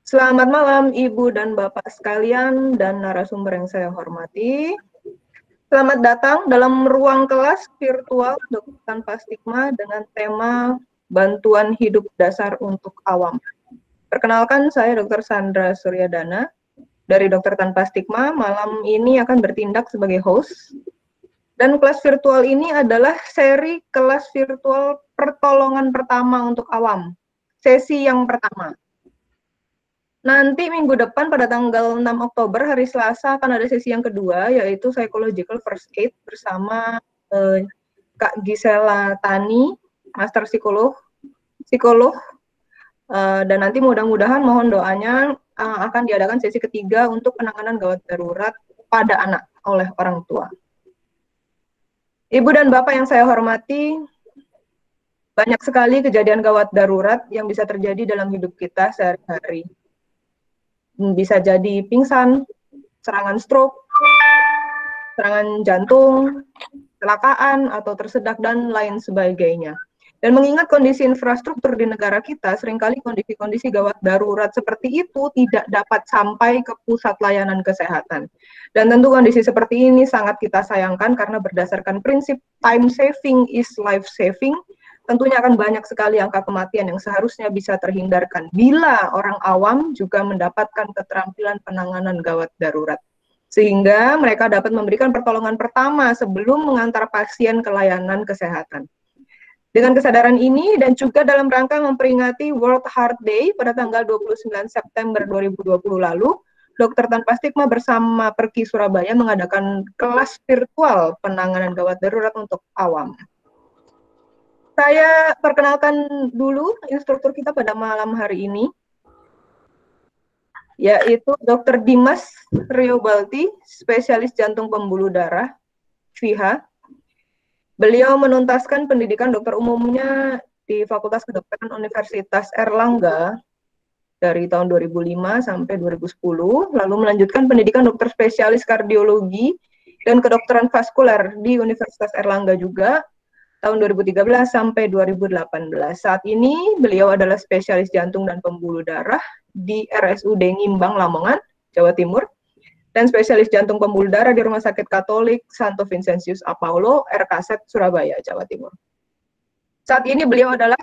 Selamat malam Ibu dan Bapak sekalian dan narasumber yang saya hormati. Selamat datang dalam ruang kelas virtual Dokter Tanpa Stigma dengan tema Bantuan Hidup Dasar untuk Awam. Perkenalkan, saya Dr. Sandra Suryadana dari Dokter Tanpa Stigma. Malam ini akan bertindak sebagai host. Dan kelas virtual ini adalah seri kelas virtual pertolongan pertama untuk awam. Sesi yang pertama. Nanti minggu depan pada tanggal 6 Oktober, hari Selasa, akan ada sesi yang kedua, yaitu Psychological First Aid bersama Kak Gisela Tani, Master Psikolog, dan nanti mudah-mudahan mohon doanya akan diadakan sesi ketiga untuk penanganan gawat darurat pada anak oleh orang tua. Ibu dan Bapak yang saya hormati, banyak sekali kejadian gawat darurat yang bisa terjadi dalam hidup kita sehari-hari. Bisa jadi pingsan, serangan stroke, serangan jantung, kecelakaan, atau tersedak, dan lain sebagainya. Dan mengingat kondisi infrastruktur di negara kita, seringkali kondisi-kondisi gawat darurat seperti itu tidak dapat sampai ke pusat layanan kesehatan. Dan tentu kondisi seperti ini sangat kita sayangkan karena berdasarkan prinsip time saving is life saving, tentunya akan banyak sekali angka kematian yang seharusnya bisa terhindarkan bila orang awam juga mendapatkan keterampilan penanganan gawat darurat. Sehingga mereka dapat memberikan pertolongan pertama sebelum mengantar pasien ke layanan kesehatan. Dengan kesadaran ini dan juga dalam rangka memperingati World Heart Day pada tanggal 29 September 2020 lalu, Dokter Tanpa Stigma bersama Perki Surabaya mengadakan kelas virtual penanganan gawat darurat untuk awam. Saya perkenalkan dulu instruktur kita pada malam hari ini, yaitu Dr. Dimas Riobalti, spesialis jantung pembuluh darah, FIHA. Beliau menuntaskan pendidikan dokter umumnya di Fakultas Kedokteran Universitas Erlangga dari tahun 2005 sampai 2010, lalu melanjutkan pendidikan dokter spesialis kardiologi dan kedokteran vaskuler di Universitas Erlangga juga, tahun 2013 sampai 2018. Saat ini beliau adalah spesialis jantung dan pembuluh darah di RSUD Ngimbang, Lamongan, Jawa Timur, dan spesialis jantung pembuluh darah di Rumah Sakit Katolik Santo Vincentius Apollo, RKZ, Surabaya, Jawa Timur. Saat ini beliau adalah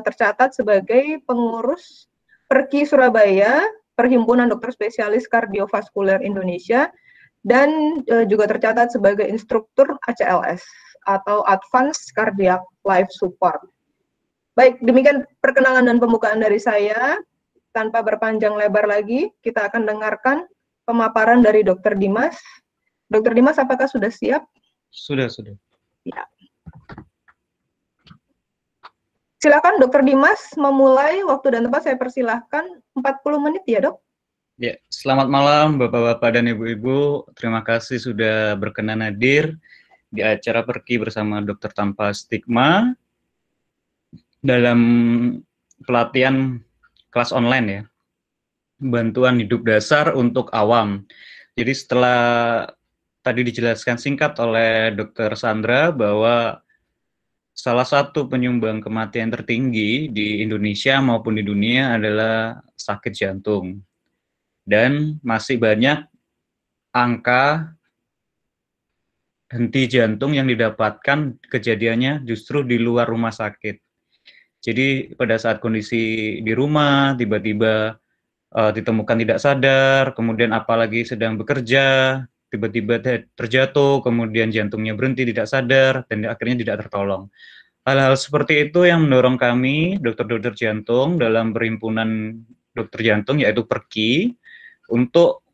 tercatat sebagai pengurus Perki Surabaya, Perhimpunan Dokter Spesialis Kardiovaskuler Indonesia, dan juga tercatat sebagai instruktur ACLS atau Advanced Cardiac Life Support. Baik, demikian perkenalan dan pembukaan dari saya. Tanpa berpanjang lebar lagi, kita akan dengarkan pemaparan dari Dr. Dimas. Dr. Dimas, apakah sudah siap? Sudah. Ya. Silakan Dr. Dimas memulai, waktu dan tempat saya persilahkan 40 menit ya, Dok. Ya, selamat malam Bapak-bapak dan Ibu-ibu. Terima kasih sudah berkenan hadir di acara Perki bersama Dokter Tanpa Stigma dalam pelatihan kelas online ya, bantuan hidup dasar untuk awam. Jadi setelah tadi dijelaskan singkat oleh Dokter Sandra bahwa salah satu penyumbang kematian tertinggi di Indonesia maupun di dunia adalah sakit jantung. Dan masih banyak angka henti jantung yang didapatkan kejadiannya justru di luar rumah sakit. Jadi pada saat kondisi di rumah tiba-tiba ditemukan tidak sadar, kemudian apalagi sedang bekerja, tiba-tiba terjatuh, kemudian jantungnya berhenti tidak sadar, dan akhirnya tidak tertolong. Hal-hal seperti itu yang mendorong kami, dokter-dokter jantung, dalam perhimpunan dokter jantung, yaitu Perki, untuk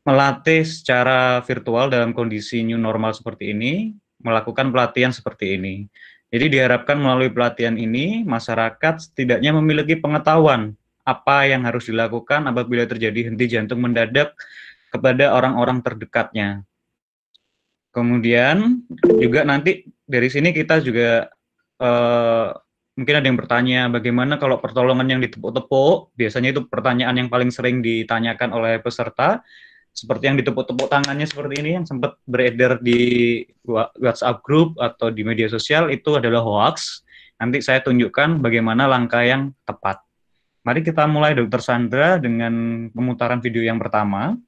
melatih secara virtual dalam kondisi new normal seperti ini, melakukan pelatihan seperti ini. Jadi diharapkan melalui pelatihan ini, masyarakat setidaknya memiliki pengetahuan apa yang harus dilakukan apabila terjadi henti jantung mendadak kepada orang-orang terdekatnya. Kemudian juga nanti dari sini kita juga mungkin ada yang bertanya bagaimana kalau pertolongan yang ditepuk-tepuk, biasanya itu pertanyaan yang paling sering ditanyakan oleh peserta, seperti yang ditepuk-tepuk tangannya seperti ini yang sempat beredar di WhatsApp group atau di media sosial, itu adalah hoax. Nanti saya tunjukkan bagaimana langkah yang tepat. Mari kita mulai Dokter Sandra dengan pemutaran video yang pertama.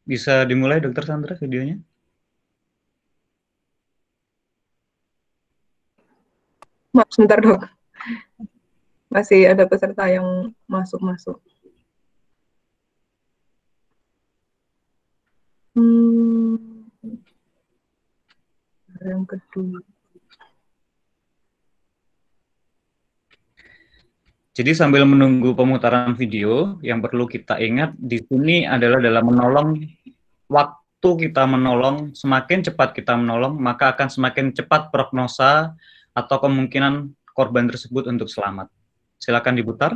Bisa dimulai Dokter Sandra videonya? Maaf, sebentar dok. Masih ada peserta yang masuk-masuk. Yang kedua. Jadi sambil menunggu pemutaran video, yang perlu kita ingat di sini adalah dalam menolong, waktu kita menolong, semakin cepat kita menolong, maka akan semakin cepat prognosa atau kemungkinan korban tersebut untuk selamat. Silakan diputar.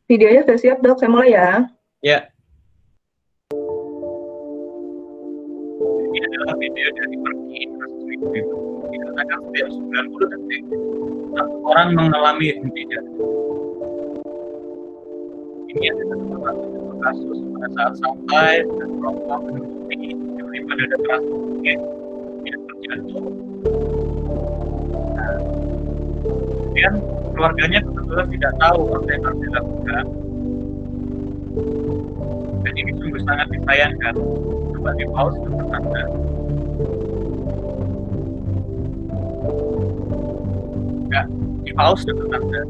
Videonya sudah siap dok, saya mulai ya. Ya. Ini adalah video dari Pergi dikatakan setiap 90 detik satu orang mengalami henti jantung. Ini adalah salah satu kasus pada saat santai dan merokok menutupi nyeri pada dada mungkin tidak terjatuh. Nah, kemudian keluarganya kebetulan tidak tahu apa yang harus dilakukan. Dan ini sungguh sangat disayangkan. Coba di pause untuk Anda. Enggak, di pause untuk Anda.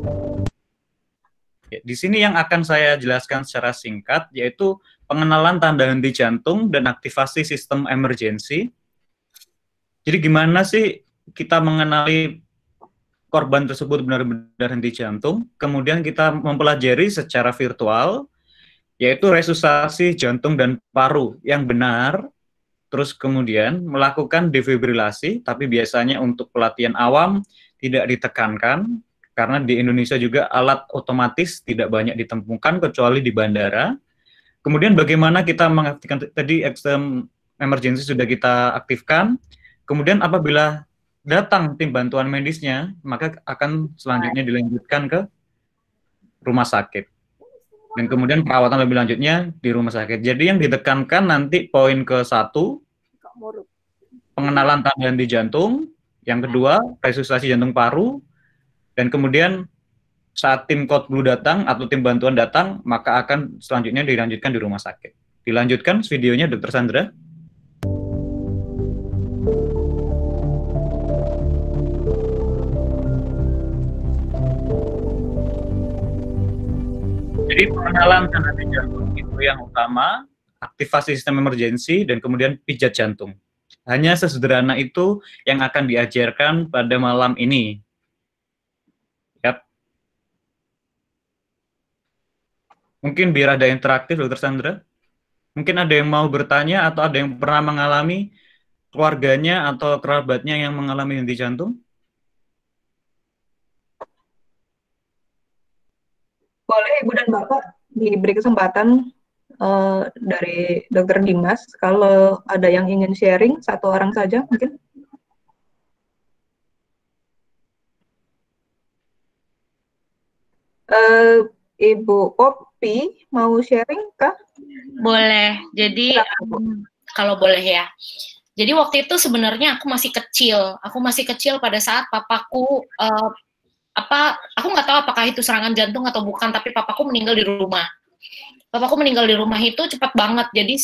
Ya, di sini yang akan saya jelaskan secara singkat yaitu pengenalan tanda henti jantung dan aktivasi sistem emergensi. Jadi gimana sih kita mengenali korban tersebut benar-benar henti jantung, kemudian kita mempelajari secara virtual yaitu resusitasi jantung dan paru yang benar, terus kemudian melakukan defibrilasi, tapi biasanya untuk pelatihan awam tidak ditekankan, karena di Indonesia juga alat otomatis tidak banyak ditemukan kecuali di bandara. Kemudian bagaimana kita mengaktifkan tadi extreme emergency sudah kita aktifkan. Kemudian apabila datang tim bantuan medisnya, maka akan selanjutnya dilanjutkan ke rumah sakit. Dan kemudian perawatan lebih lanjutnya di rumah sakit. Jadi yang ditekankan nanti poin ke-1, pengenalan tanda henti jantung. Yang kedua, resusitasi jantung paru. Dan kemudian saat tim Code Blue datang atau tim bantuan datang, maka akan selanjutnya dilanjutkan di rumah sakit. Dilanjutkan videonya Dr. Sandra. Jadi pengenalan tanda henti jantung itu yang utama, aktivasi sistem emergensi, dan kemudian pijat jantung. Hanya sesederhana itu yang akan diajarkan pada malam ini. Mungkin biar ada interaktif, Dr. Sandra. Mungkin ada yang mau bertanya atau ada yang pernah mengalami keluarganya atau kerabatnya yang mengalami henti jantung? Boleh Ibu dan Bapak diberi kesempatan dari Dr. Dimas, kalau ada yang ingin sharing, satu orang saja mungkin. Ibu Poppy mau sharing kah? Boleh. Jadi kalau boleh ya. Jadi waktu itu sebenarnya aku masih kecil. Aku masih kecil pada saat papaku aku nggak tahu apakah itu serangan jantung atau bukan, tapi papaku meninggal di rumah. Papaku meninggal di rumah itu cepat banget. Jadi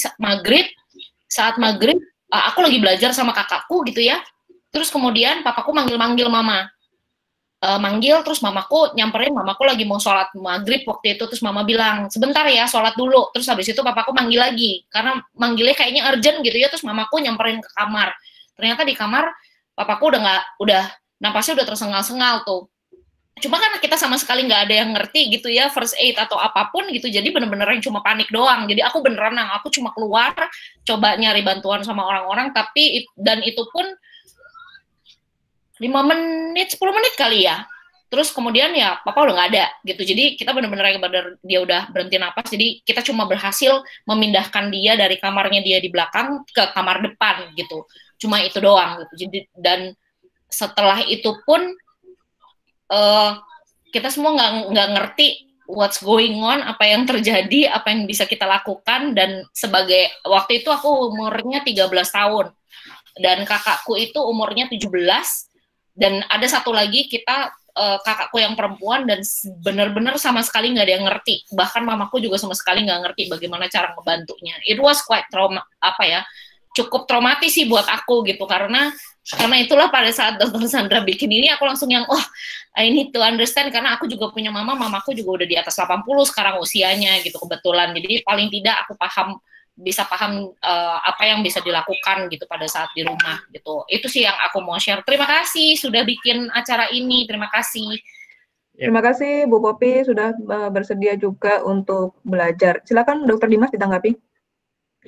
saat maghrib aku lagi belajar sama kakakku gitu ya. Terus kemudian papaku manggil-manggil mama. Manggil, terus mamaku nyamperin, mamaku lagi mau sholat maghrib waktu itu, terus mama bilang, sebentar ya, sholat dulu. Terus habis itu papaku manggil lagi, karena manggilnya kayaknya urgent gitu ya, terus mamaku nyamperin ke kamar. Ternyata di kamar, papaku udah napasnya udah tersengal-sengal tuh. Cuma kan kita sama sekali nggak ada yang ngerti gitu ya, first aid atau apapun gitu, jadi bener-bener yang cuma panik doang. Jadi aku beneran, aku cuma keluar, coba nyari bantuan sama orang-orang, dan itu pun 5 menit, 10 menit kali ya. Terus kemudian ya papa udah nggak ada gitu. Jadi kita benar-benar dia udah berhenti napas. Jadi kita cuma berhasil memindahkan dia dari kamarnya dia di belakang ke kamar depan gitu. Cuma itu doang gitu. Jadi dan setelah itu pun kita semua nggak ngerti what's going on, apa yang terjadi, apa yang bisa kita lakukan. Dan sebagai waktu itu aku umurnya 13 tahun dan kakakku itu umurnya 17, dan ada satu lagi kita kakakku yang perempuan, dan benar-benar sama sekali nggak ada yang ngerti. Bahkan mamaku juga sama sekali nggak ngerti bagaimana cara ngebantunya. It was quite cukup traumatis sih buat aku gitu, karena itulah pada saat Dr. Sandra bikin ini aku langsung yang I need to understand, karena aku juga punya mamaku juga udah di atas 80 sekarang usianya gitu kebetulan. Jadi paling tidak aku bisa paham apa yang bisa dilakukan gitu pada saat di rumah gitu. Itu sih yang aku mau share. Terima kasih sudah bikin acara ini. Terima kasih. Terima kasih Bu Popi sudah bersedia juga untuk belajar. Silakan Dr. Dimas ditanggapi.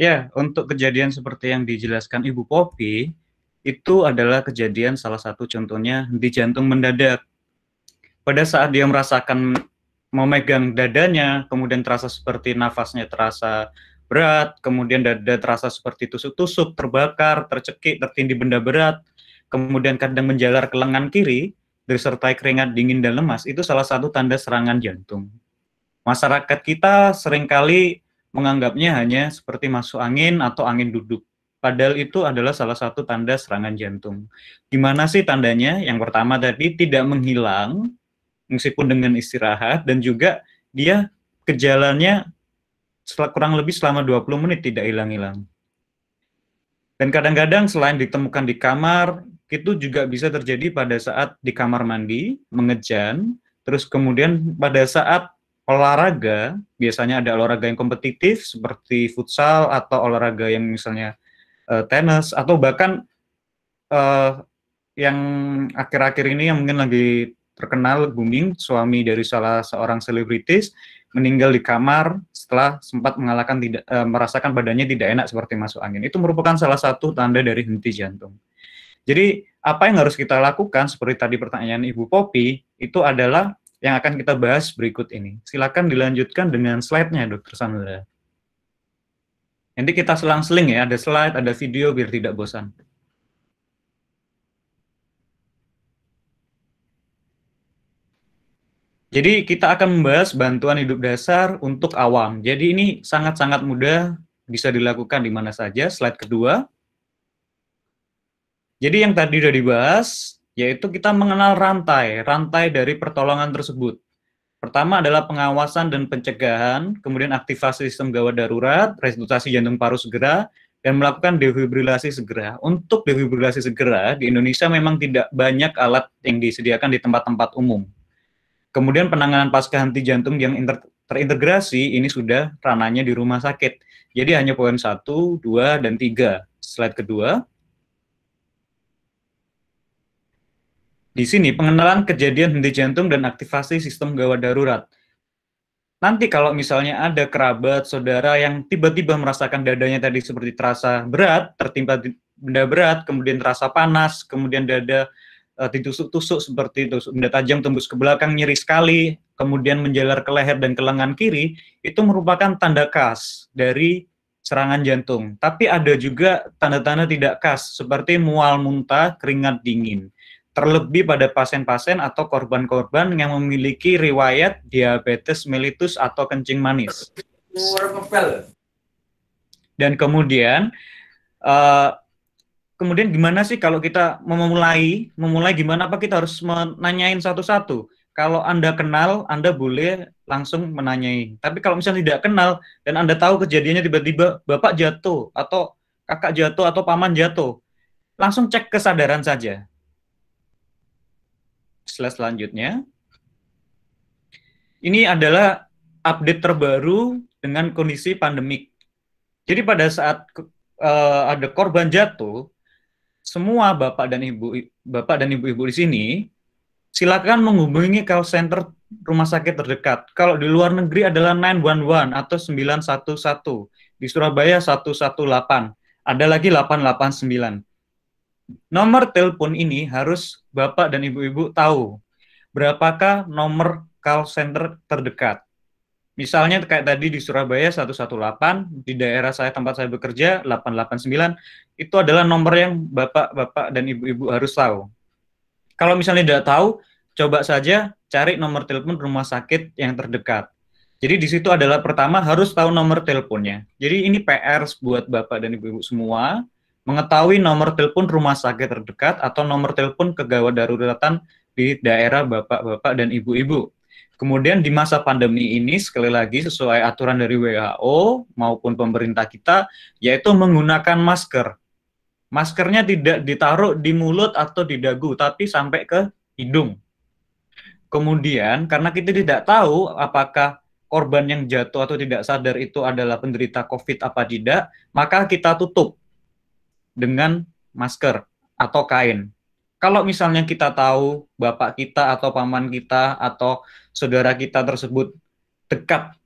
Ya, untuk kejadian seperti yang dijelaskan Ibu Popi, itu adalah kejadian salah satu contohnya henti jantung mendadak. Pada saat dia merasakan memegang dadanya, kemudian terasa seperti nafasnya terasa berat, kemudian dada terasa seperti tusuk-tusuk, terbakar, tercekik, tertindih benda berat, kemudian kadang menjalar ke lengan kiri, disertai keringat dingin dan lemas, itu salah satu tanda serangan jantung. Masyarakat kita seringkali menganggapnya hanya seperti masuk angin atau angin duduk. Padahal itu adalah salah satu tanda serangan jantung. Gimana sih tandanya? Yang pertama tadi tidak menghilang, meskipun dengan istirahat, dan juga dia gejalanya kurang lebih selama 20 menit tidak hilang-hilang. Dan kadang-kadang selain ditemukan di kamar, itu juga bisa terjadi pada saat di kamar mandi, mengejan, terus kemudian pada saat olahraga, biasanya ada olahraga yang kompetitif seperti futsal atau olahraga yang misalnya tenis, atau bahkan yang akhir-akhir ini yang mungkin lagi terkenal booming, suami dari salah seorang selebritis meninggal di kamar setelah sempat merasakan badannya tidak enak seperti masuk angin. Itu merupakan salah satu tanda dari henti jantung. Jadi apa yang harus kita lakukan seperti tadi pertanyaan Ibu Popi itu adalah yang akan kita bahas berikut ini. Silakan dilanjutkan dengan slide-nya, Dr. Sandra. Nanti kita selang-seling ya, ada slide, ada video biar tidak bosan. Jadi kita akan membahas bantuan hidup dasar untuk awam. Jadi ini sangat-sangat mudah, bisa dilakukan di mana saja. Slide kedua. Jadi yang tadi sudah dibahas, yaitu kita mengenal rantai dari pertolongan tersebut. Pertama adalah pengawasan dan pencegahan, kemudian aktivasi sistem gawat darurat, resusitasi jantung paru segera, dan melakukan defibrilasi segera. Untuk defibrilasi segera, di Indonesia memang tidak banyak alat yang disediakan di tempat-tempat umum. Kemudian penanganan pasca henti jantung yang terintegrasi ini sudah ranahnya di rumah sakit. Jadi hanya poin 1, 2, dan 3. Slide kedua. Di sini pengenalan kejadian henti jantung dan aktivasi sistem gawat darurat. Nanti kalau misalnya ada kerabat, saudara yang tiba-tiba merasakan dadanya tadi seperti terasa berat, tertimpa benda berat, kemudian terasa panas, kemudian dada ditusuk-tusuk seperti tusuk benda tajam tembus ke belakang, nyeri sekali, kemudian menjalar ke leher dan ke lengan kiri, itu merupakan tanda khas dari serangan jantung. Tapi ada juga tanda-tanda tidak khas, seperti mual muntah, keringat dingin. Terlebih pada pasien-pasien atau korban-korban yang memiliki riwayat diabetes mellitus atau kencing manis. Dan kemudian gimana sih kalau kita memulai gimana, apa kita harus menanyain satu-satu. Kalau Anda kenal, Anda boleh langsung menanyai. Tapi kalau misalnya tidak kenal dan Anda tahu kejadiannya tiba-tiba Bapak jatuh atau Kakak jatuh atau Paman jatuh, langsung cek kesadaran saja. Slide selanjutnya. Ini adalah update terbaru dengan kondisi pandemik. Jadi pada saat ada korban jatuh, semua bapak dan ibu-ibu di sini silakan menghubungi call center rumah sakit terdekat. Kalau di luar negeri adalah 911 atau 911. Di Surabaya 118. Ada lagi 889. Nomor telepon ini harus bapak dan ibu-ibu tahu. berapakah nomor call center terdekat. Misalnya kayak tadi di Surabaya 118, di daerah saya tempat saya bekerja 889, itu adalah nomor yang bapak-bapak dan ibu-ibu harus tahu. Kalau misalnya tidak tahu, coba saja cari nomor telepon rumah sakit yang terdekat. Jadi di situ adalah pertama harus tahu nomor teleponnya. Jadi ini PR buat bapak dan ibu-ibu semua, mengetahui nomor telepon rumah sakit terdekat atau nomor telepon kegawat daruratan di daerah bapak-bapak dan ibu-ibu. Kemudian di masa pandemi ini, sekali lagi sesuai aturan dari WHO maupun pemerintah kita, yaitu menggunakan masker. Maskernya tidak ditaruh di mulut atau di dagu, tapi sampai ke hidung. Kemudian, karena kita tidak tahu apakah korban yang jatuh atau tidak sadar itu adalah penderita COVID apa tidak, maka kita tutup dengan masker atau kain. Kalau misalnya kita tahu bapak kita atau paman kita atau saudara kita tersebut dekat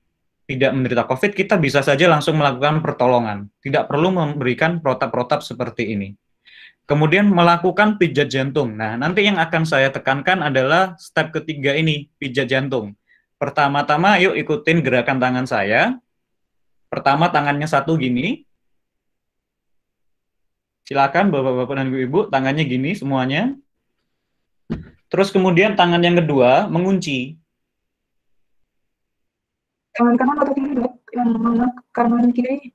tidak menderita COVID, kita bisa saja langsung melakukan pertolongan. Tidak perlu memberikan protap-protap seperti ini. Kemudian melakukan pijat jantung. Nah, nanti yang akan saya tekankan adalah step ketiga ini, pijat jantung. Pertama-tama, yuk ikutin gerakan tangan saya. Pertama, tangannya satu gini. Silakan bapak-bapak dan ibu-ibu, tangannya gini semuanya. Terus kemudian tangan yang kedua, mengunci. Tangan kanan atau kiri, Dok? Yang mana kanan kiri?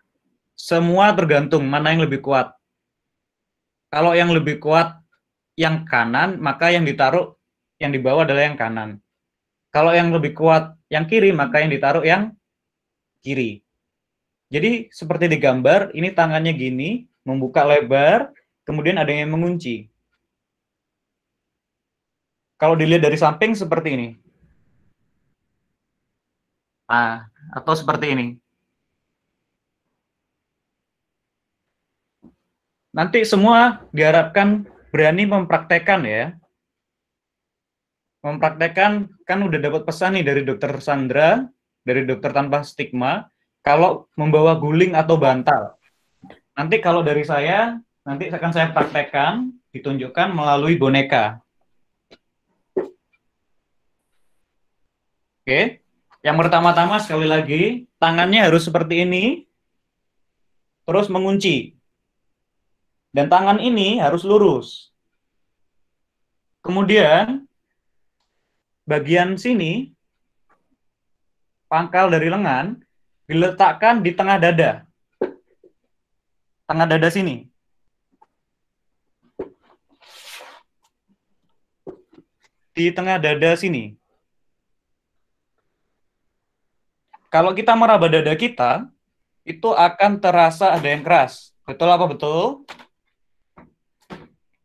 Semua tergantung mana yang lebih kuat. Kalau yang lebih kuat yang kanan, maka yang ditaruh yang di bawah adalah yang kanan. Kalau yang lebih kuat yang kiri, maka yang ditaruh yang kiri. Jadi seperti di gambar, ini tangannya gini, membuka lebar, kemudian ada yang mengunci. Kalau dilihat dari samping seperti ini. Nah, atau seperti ini. Nanti semua diharapkan berani mempraktekkan ya. Mempraktekkan, kan udah dapat pesan nih dari Dokter Sandra, dari Dokter Tanpa Stigma, kalau membawa guling atau bantal. Nanti kalau dari saya, nanti akan saya praktekkan, ditunjukkan melalui boneka. Oke. Yang pertama-tama sekali lagi, tangannya harus seperti ini, terus mengunci. Dan tangan ini harus lurus. Kemudian, bagian sini, pangkal dari lengan, diletakkan di tengah dada. Tengah dada sini. Di tengah dada sini. Kalau kita meraba dada kita, itu akan terasa ada yang keras. Betul apa betul?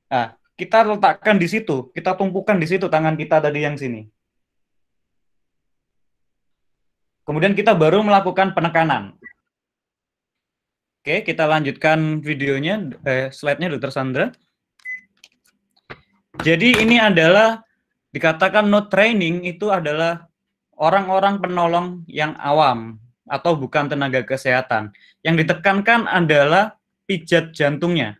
Nah, kita letakkan di situ, kita tumpukan di situ tangan kita tadi yang sini. Kemudian kita baru melakukan penekanan. Oke, kita lanjutkan videonya, slide-nya Dr. Sandra. Jadi ini adalah, dikatakan no training itu adalah orang-orang penolong yang awam atau bukan tenaga kesehatan. Yang ditekankan adalah pijat jantungnya.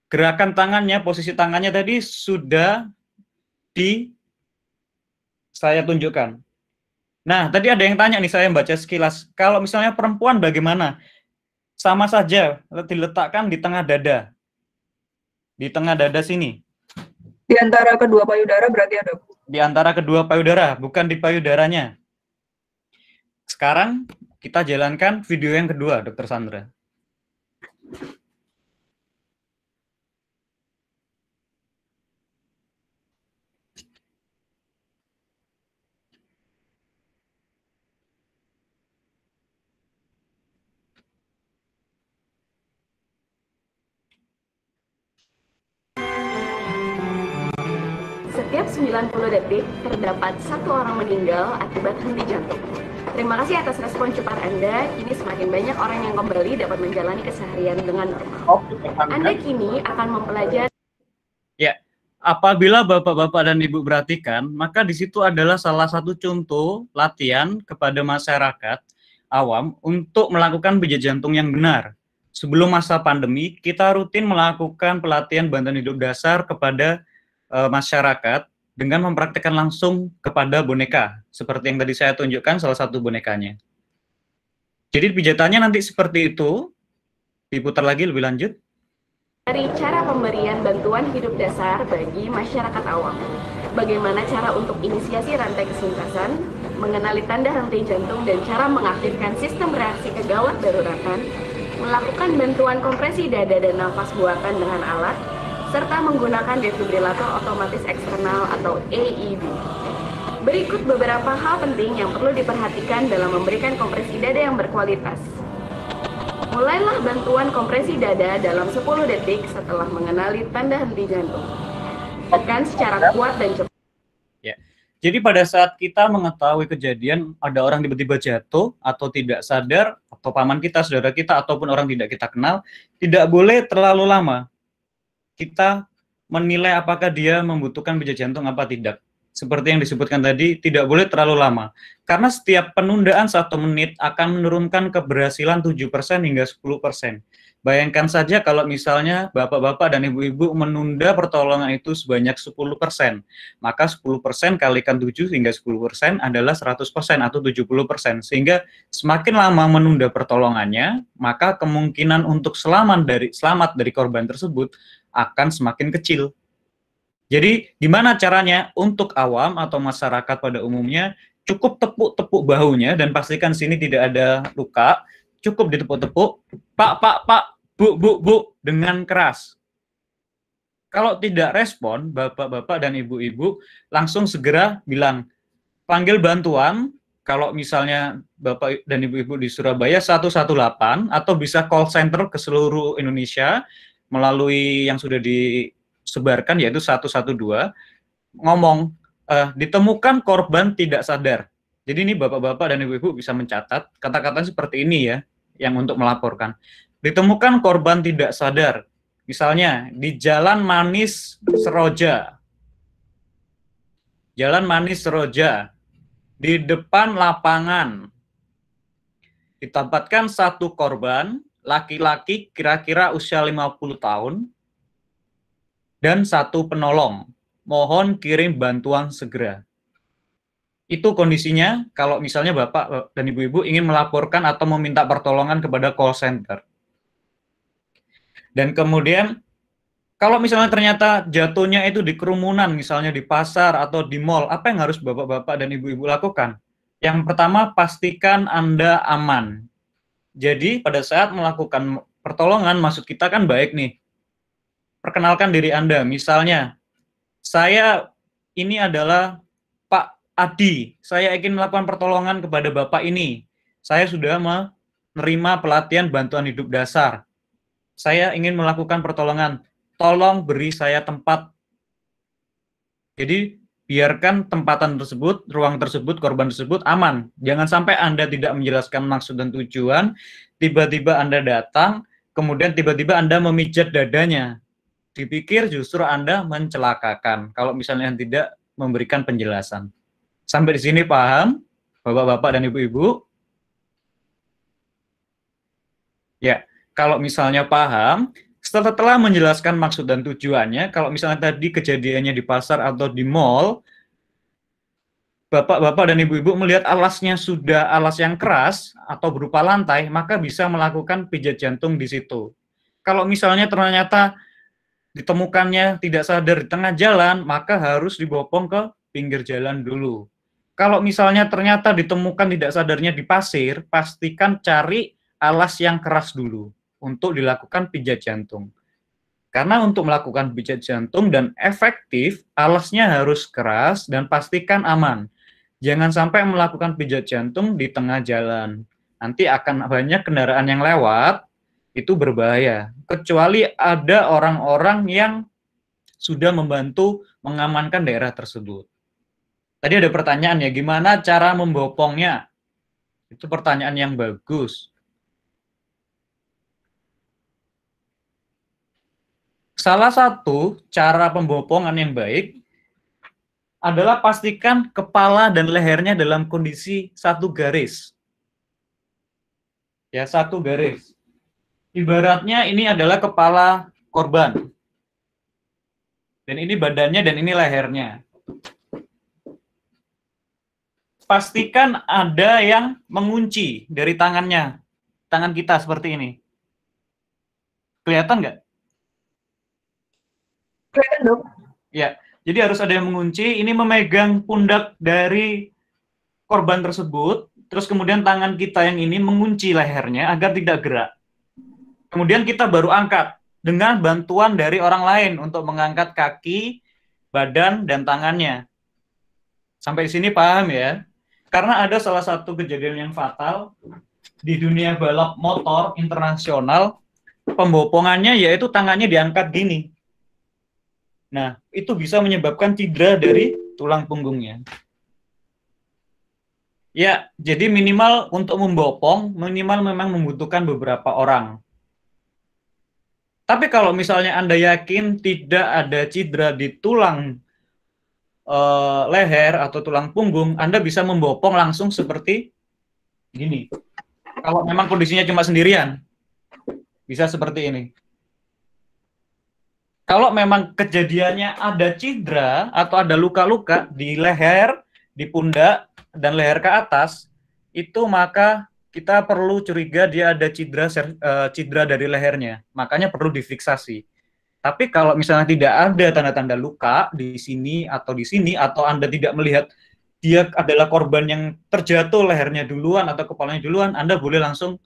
Gerakan tangannya, posisi tangannya tadi sudah saya tunjukkan. Nah, tadi ada yang tanya nih, saya baca sekilas. Kalau misalnya perempuan bagaimana? Sama saja, diletakkan di tengah dada. Di tengah dada sini. Di antara kedua payudara berarti ya, Dok? Di antara kedua payudara, bukan di payudaranya. Sekarang kita jalankan video yang kedua, Dr. Sandra. Setiap 90 detik terdapat satu orang meninggal akibat henti jantung. Terima kasih atas respon cepat Anda. Kini semakin banyak orang yang kembali dapat menjalani keseharian dengan normal. Anda kini akan mempelajari. Ya, apabila Bapak-bapak dan Ibu perhatikan, maka di situ adalah salah satu contoh latihan kepada masyarakat awam untuk melakukan pijat jantung yang benar. Sebelum masa pandemi, kita rutin melakukan pelatihan bantuan hidup dasar kepada masyarakat dengan mempraktekkan langsung kepada boneka, seperti yang tadi saya tunjukkan salah satu bonekanya. Jadi pijatannya nanti seperti itu, diputar lagi lebih lanjut. Dari cara pemberian bantuan hidup dasar bagi masyarakat awam. Bagaimana cara untuk inisiasi rantai kesintasan, mengenali tanda henti jantung dan cara mengaktifkan sistem reaksi kegawat daruratan, melakukan bantuan kompresi dada dan nafas buatan dengan alat, serta menggunakan defibrilator otomatis eksternal atau AED. Berikut beberapa hal penting yang perlu diperhatikan dalam memberikan kompresi dada yang berkualitas. Mulailah bantuan kompresi dada dalam 10 detik setelah mengenali tanda henti jantung. Tekan secara kuat dan cepat. Ya. Jadi pada saat kita mengetahui kejadian ada orang tiba-tiba jatuh atau tidak sadar, atau paman kita, saudara kita, ataupun orang tidak kita kenal, tidak boleh terlalu lama kita menilai apakah dia membutuhkan pijat jantung apa tidak. Seperti yang disebutkan tadi, tidak boleh terlalu lama. Karena setiap penundaan 1 menit akan menurunkan keberhasilan 7% hingga 10%. Bayangkan saja kalau misalnya bapak-bapak dan ibu-ibu menunda pertolongan itu sebanyak 10%. Maka 10% kalikan 7 hingga 10% adalah 100% atau 70%. Sehingga semakin lama menunda pertolongannya, maka kemungkinan untuk selamat dari korban tersebut akan semakin kecil. Jadi gimana caranya untuk awam atau masyarakat pada umumnya, cukup tepuk-tepuk bahunya dan pastikan sini tidak ada luka, cukup ditepuk-tepuk, pak, bu, dengan keras. Kalau tidak respon, bapak-bapak dan ibu-ibu langsung segera bilang, panggil bantuan, kalau misalnya bapak dan ibu-ibu di Surabaya 118, atau bisa call center ke seluruh Indonesia, melalui yang sudah disebarkan yaitu 112, ngomong ditemukan korban tidak sadar. Jadi ini bapak-bapak dan ibu-ibu bisa mencatat kata-kata seperti ini ya, yang untuk melaporkan. Ditemukan korban tidak sadar, misalnya di Jalan Manis Seroja. Jalan Manis Seroja, di depan lapangan. Ditempatkan 1 korban, laki-laki kira-kira usia 50 tahun, dan 1 penolong. Mohon kirim bantuan segera. Itu kondisinya kalau misalnya bapak dan ibu-ibu ingin melaporkan atau meminta pertolongan kepada call center. Dan kemudian, kalau misalnya ternyata jatuhnya itu di kerumunan, misalnya di pasar atau di mall, apa yang harus bapak-bapak dan ibu-ibu lakukan? Yang pertama, pastikan Anda aman. Jadi pada saat melakukan pertolongan, maksud kita kan baik nih. Perkenalkan diri Anda, misalnya, saya ini adalah Pak Adi, saya ingin melakukan pertolongan kepada Bapak ini. Saya sudah menerima pelatihan bantuan hidup dasar. Saya ingin melakukan pertolongan, tolong beri saya tempat. Jadi biarkan tempatan tersebut, ruang tersebut, korban tersebut aman. Jangan sampai Anda tidak menjelaskan maksud dan tujuan, tiba-tiba Anda datang, kemudian tiba-tiba Anda memijat dadanya. Dipikir justru Anda mencelakakan, kalau misalnya tidak memberikan penjelasan. Sampai di sini paham, Bapak-bapak dan Ibu-ibu? Ya, kalau misalnya paham, setelah menjelaskan maksud dan tujuannya, kalau misalnya tadi kejadiannya di pasar atau di mall, bapak-bapak dan ibu-ibu melihat alasnya sudah alas yang keras atau berupa lantai, maka bisa melakukan pijat jantung di situ. Kalau misalnya ternyata ditemukannya tidak sadar di tengah jalan, maka harus dibopong ke pinggir jalan dulu. Kalau misalnya ternyata ditemukan tidak sadarnya di pasir, pastikan cari alas yang keras dulu untuk dilakukan pijat jantung. Karena untuk melakukan pijat jantung dan efektif, alasnya harus keras dan pastikan aman. Jangan sampai melakukan pijat jantung di tengah jalan. Nanti akan banyak kendaraan yang lewat, itu berbahaya. Kecuali ada orang-orang yang sudah membantu mengamankan daerah tersebut. Tadi ada pertanyaan ya, gimana cara membopongnya? Itu pertanyaan yang bagus. Salah satu cara pembopongan yang baik adalah pastikan kepala dan lehernya dalam kondisi satu garis. Ya, satu garis. Ibaratnya ini adalah kepala korban. Dan ini badannya dan ini lehernya. Pastikan ada yang mengunci dari tangannya. Tangan kita seperti ini. Kelihatan nggak? Kelihatan, Dok. Ya, jadi harus ada yang mengunci. Ini memegang pundak dari korban tersebut, terus kemudian tangan kita yang ini mengunci lehernya agar tidak gerak. Kemudian kita baru angkat dengan bantuan dari orang lain untuk mengangkat kaki, badan, dan tangannya. Sampai sini paham ya? Karena ada salah satu kejadian yang fatal di dunia balap motor internasional, pembopongannya yaitu tangannya diangkat gini. Nah, itu bisa menyebabkan cedera dari tulang punggungnya. Ya, jadi minimal untuk membopong, minimal memang membutuhkan beberapa orang. Tapi kalau misalnya Anda yakin tidak ada cedera di tulang leher atau tulang punggung, Anda bisa membopong langsung seperti gini. Kalau memang kondisinya cuma sendirian, bisa seperti ini. Kalau memang kejadiannya ada cedera atau ada luka-luka di leher, di pundak, dan leher ke atas, itu maka kita perlu curiga dia ada cedera dari lehernya. Makanya perlu difiksasi. Tapi kalau misalnya tidak ada tanda-tanda luka di sini, atau Anda tidak melihat dia adalah korban yang terjatuh lehernya duluan atau kepalanya duluan, Anda boleh langsung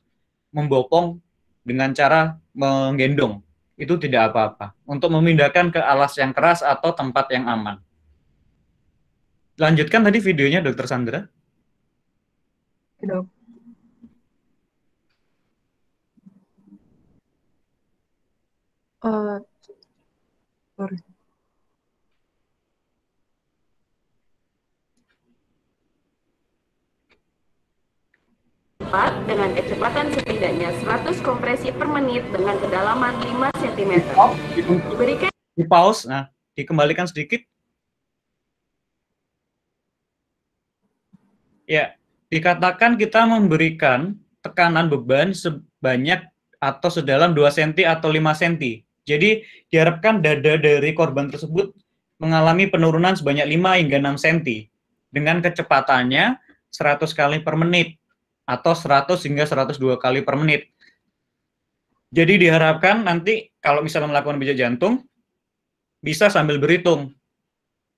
membopong dengan cara menggendong. Itu tidak apa-apa. Untuk memindahkan ke alas yang keras atau tempat yang aman. Lanjutkan tadi videonya, Dr. Sandra. Dok. Sorry. Dengan kecepatan setidaknya 100 kompresi per menit dengan kedalaman 5 cm. Berikan di pause, nah, dikembalikan sedikit. Ya, dikatakan kita memberikan tekanan beban sebanyak atau sedalam 2 cm atau 5 cm. Jadi diharapkan dada dari korban tersebut mengalami penurunan sebanyak 5 hingga 6 cm dengan kecepatannya 100 kali per menit atau 100 hingga 102 kali per menit. Jadi diharapkan nanti kalau misalnya melakukan pijat jantung bisa sambil berhitung.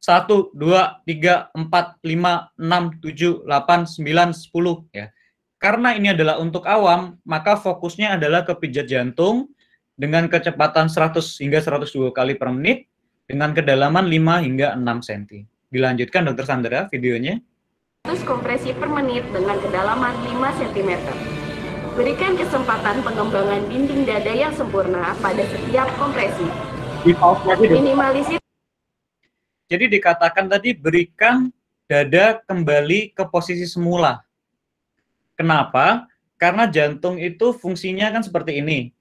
1, 2, 3, 4, 5, 6, 7, 8, 9, 10 ya. Karena ini adalah untuk awam, maka fokusnya adalah ke pijat jantung dengan kecepatan 100 hingga 102 kali per menit dengan kedalaman 5 hingga 6 cm. Dilanjutkan Dr. Sandra videonya. 100 kompresi per menit dengan kedalaman 5 cm. Berikan kesempatan pengembangan dinding dada yang sempurna pada setiap kompresi. Minimalisir. Jadi dikatakan tadi berikan dada kembali ke posisi semula. Kenapa? Karena jantung itu fungsinya kan seperti ini.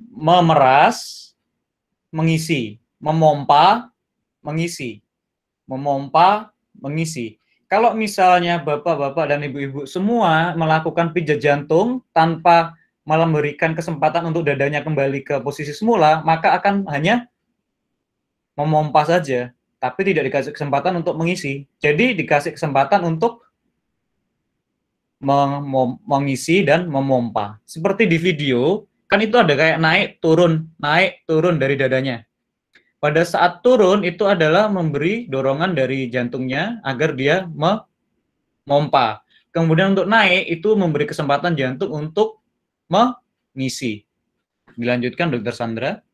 Memeras, mengisi. Memompa, mengisi. Memompa, mengisi. Kalau misalnya bapak-bapak dan ibu-ibu semua melakukan pijat jantung tanpa memberikan kesempatan untuk dadanya kembali ke posisi semula, maka akan hanya memompa saja, tapi tidak dikasih kesempatan untuk mengisi. Jadi dikasih kesempatan untuk mengisi dan memompa. Seperti di video, kan itu ada kayak naik turun dari dadanya. Pada saat turun itu adalah memberi dorongan dari jantungnya agar dia memompa. Kemudian untuk naik itu memberi kesempatan jantung untuk mengisi. Dilanjutkan Dr. Sandra.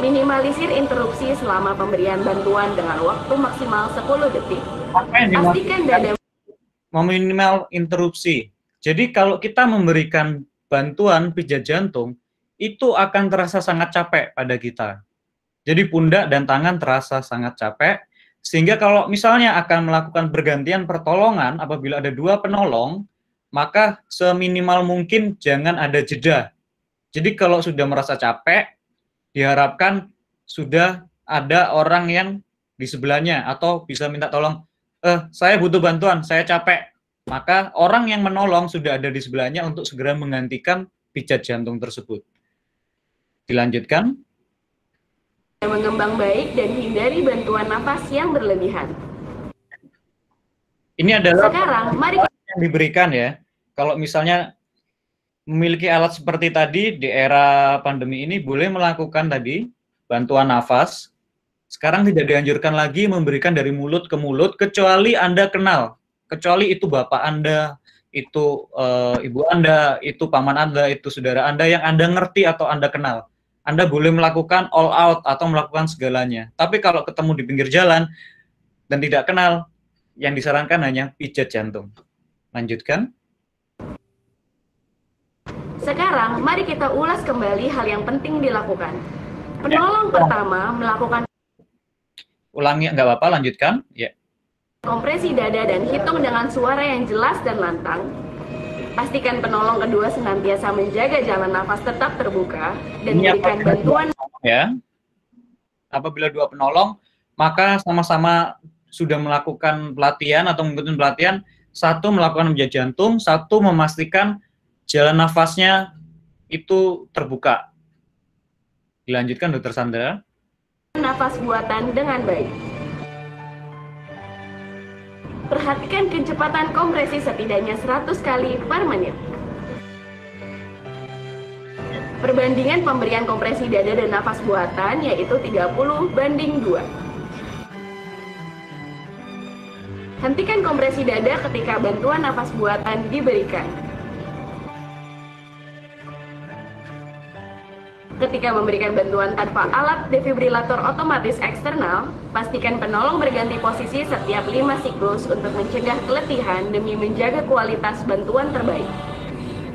Minimalisir interupsi selama pemberian bantuan dengan waktu maksimal 10 detik. Pastikan dada meminimal interupsi. Jadi kalau kita memberikan bantuan pijat jantung, itu akan terasa sangat capek pada kita. Jadi pundak dan tangan terasa sangat capek, sehingga kalau misalnya akan melakukan bergantian pertolongan apabila ada dua penolong, maka seminimal mungkin jangan ada jeda. Jadi kalau sudah merasa capek, diharapkan sudah ada orang yang di sebelahnya atau bisa minta tolong, saya butuh bantuan, saya capek. Maka orang yang menolong sudah ada di sebelahnya untuk segera menggantikan pijat jantung tersebut. Dilanjutkan. mengembang baik dan hindari bantuan nafas yang berlebihan. Ini adalah Sekarang, mari yang diberikan ya. Kalau misalnya memiliki alat seperti tadi di era pandemi ini boleh melakukan tadi bantuan nafas. Sekarang tidak dianjurkan lagi memberikan dari mulut ke mulut kecuali Anda kenal. Kecuali itu bapak Anda, itu ibu Anda, itu paman Anda, itu saudara Anda yang Anda ngerti atau Anda kenal. Anda boleh melakukan all out atau melakukan segalanya. Tapi kalau ketemu di pinggir jalan dan tidak kenal, yang disarankan hanya pijat jantung. Lanjutkan. Sekarang, mari kita ulas kembali hal yang penting dilakukan. Penolong pertama melakukan Ulangi, nggak apa-apa, lanjutkan. Ya. kompresi dada dan hitung dengan suara yang jelas dan lantang. Pastikan penolong kedua senantiasa menjaga jalan nafas tetap terbuka dan Ini berikan apabila bantuan. Ya. Apabila dua penolong, maka sama-sama sudah melakukan pelatihan atau mengikuti pelatihan, satu melakukan pijat jantung, satu memastikan jalan nafasnya itu terbuka. Dilanjutkan, Dokter Sandra. Nafas buatan dengan baik. Perhatikan kecepatan kompresi setidaknya 100 kali per menit. Perbandingan pemberian kompresi dada dan nafas buatan yaitu 30:2. Hentikan kompresi dada ketika bantuan nafas buatan diberikan. Ketika memberikan bantuan tanpa alat defibrilator otomatis eksternal, pastikan penolong berganti posisi setiap 5 siklus untuk mencegah keletihan demi menjaga kualitas bantuan terbaik.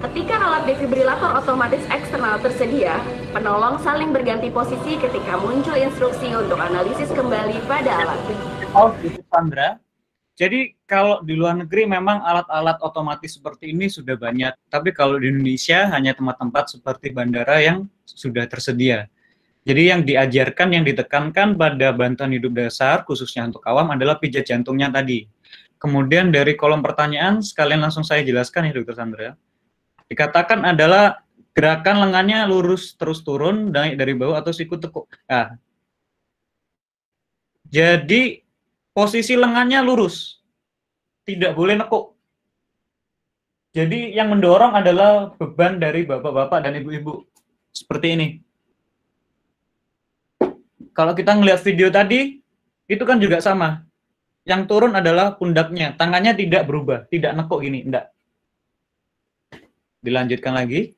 Ketika alat defibrilator otomatis eksternal tersedia, penolong saling berganti posisi ketika muncul instruksi untuk analisis kembali pada alat. Oh, gitu, Sandra. Jadi kalau di luar negeri memang alat-alat otomatis seperti ini sudah banyak, tapi kalau di Indonesia hanya tempat-tempat seperti bandara yang sudah tersedia. Jadi yang diajarkan, yang ditekankan pada bantuan hidup dasar, khususnya untuk awam, adalah pijat jantungnya tadi. Kemudian dari kolom pertanyaan, sekalian langsung saya jelaskan ya, Dokter Sandra. Dikatakan adalah gerakan lengannya lurus terus turun, naik dari bawah atau siku tekuk. Nah, jadi posisi lengannya lurus, tidak boleh nekuk. Jadi yang mendorong adalah beban dari bapak-bapak dan ibu-ibu. Seperti ini. Kalau kita ngelihat video tadi, itu kan juga sama. Yang turun adalah pundaknya, tangannya tidak berubah, tidak nekuk gini, enggak. Dilanjutkan lagi.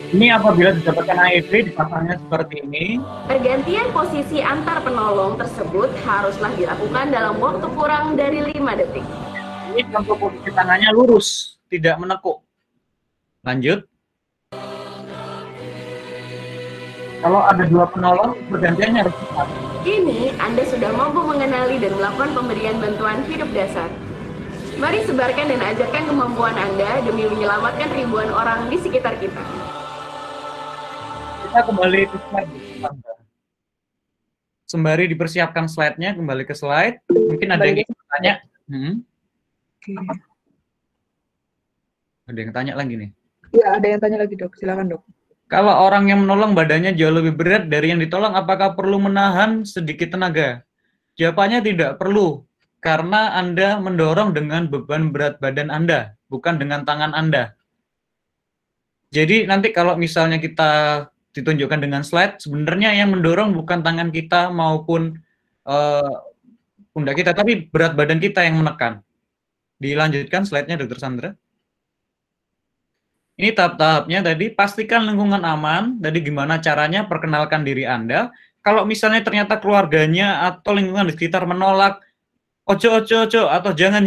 Ini apabila didapatkan AED dipasangnya seperti ini. Pergantian posisi antar penolong tersebut haruslah dilakukan dalam waktu kurang dari 5 detik. Ini contoh posisi tangannya lurus, tidak menekuk. Lanjut. Kalau ada dua penolong, pergantiannya harus cepat. Kini, Anda sudah mampu mengenali dan melakukan pemberian bantuan hidup dasar. Mari sebarkan dan ajarkan kemampuan Anda demi menyelamatkan ribuan orang di sekitar kita. Kita kembali ke slide. Sembari dipersiapkan slide-nya, kembali ke slide. Mungkin ada yang ingin bertanya. Ada yang tanya lagi nih. Ya, ada yang tanya lagi, Dok. Silakan, Dok. Kalau orang yang menolong badannya jauh lebih berat dari yang ditolong, apakah perlu menahan sedikit tenaga? Jawabannya tidak perlu, karena Anda mendorong dengan beban berat badan Anda, bukan dengan tangan Anda. Jadi nanti kalau misalnya kita ditunjukkan dengan slide, sebenarnya yang mendorong bukan tangan kita maupun pundak kita, tapi berat badan kita yang menekan. Dilanjutkan slide-nya, Dr. Sandra. Ini tahap-tahapnya tadi, pastikan lingkungan aman. Tadi gimana caranya, perkenalkan diri Anda. Kalau misalnya ternyata keluarganya atau lingkungan di sekitar menolak, ojo, atau jangan,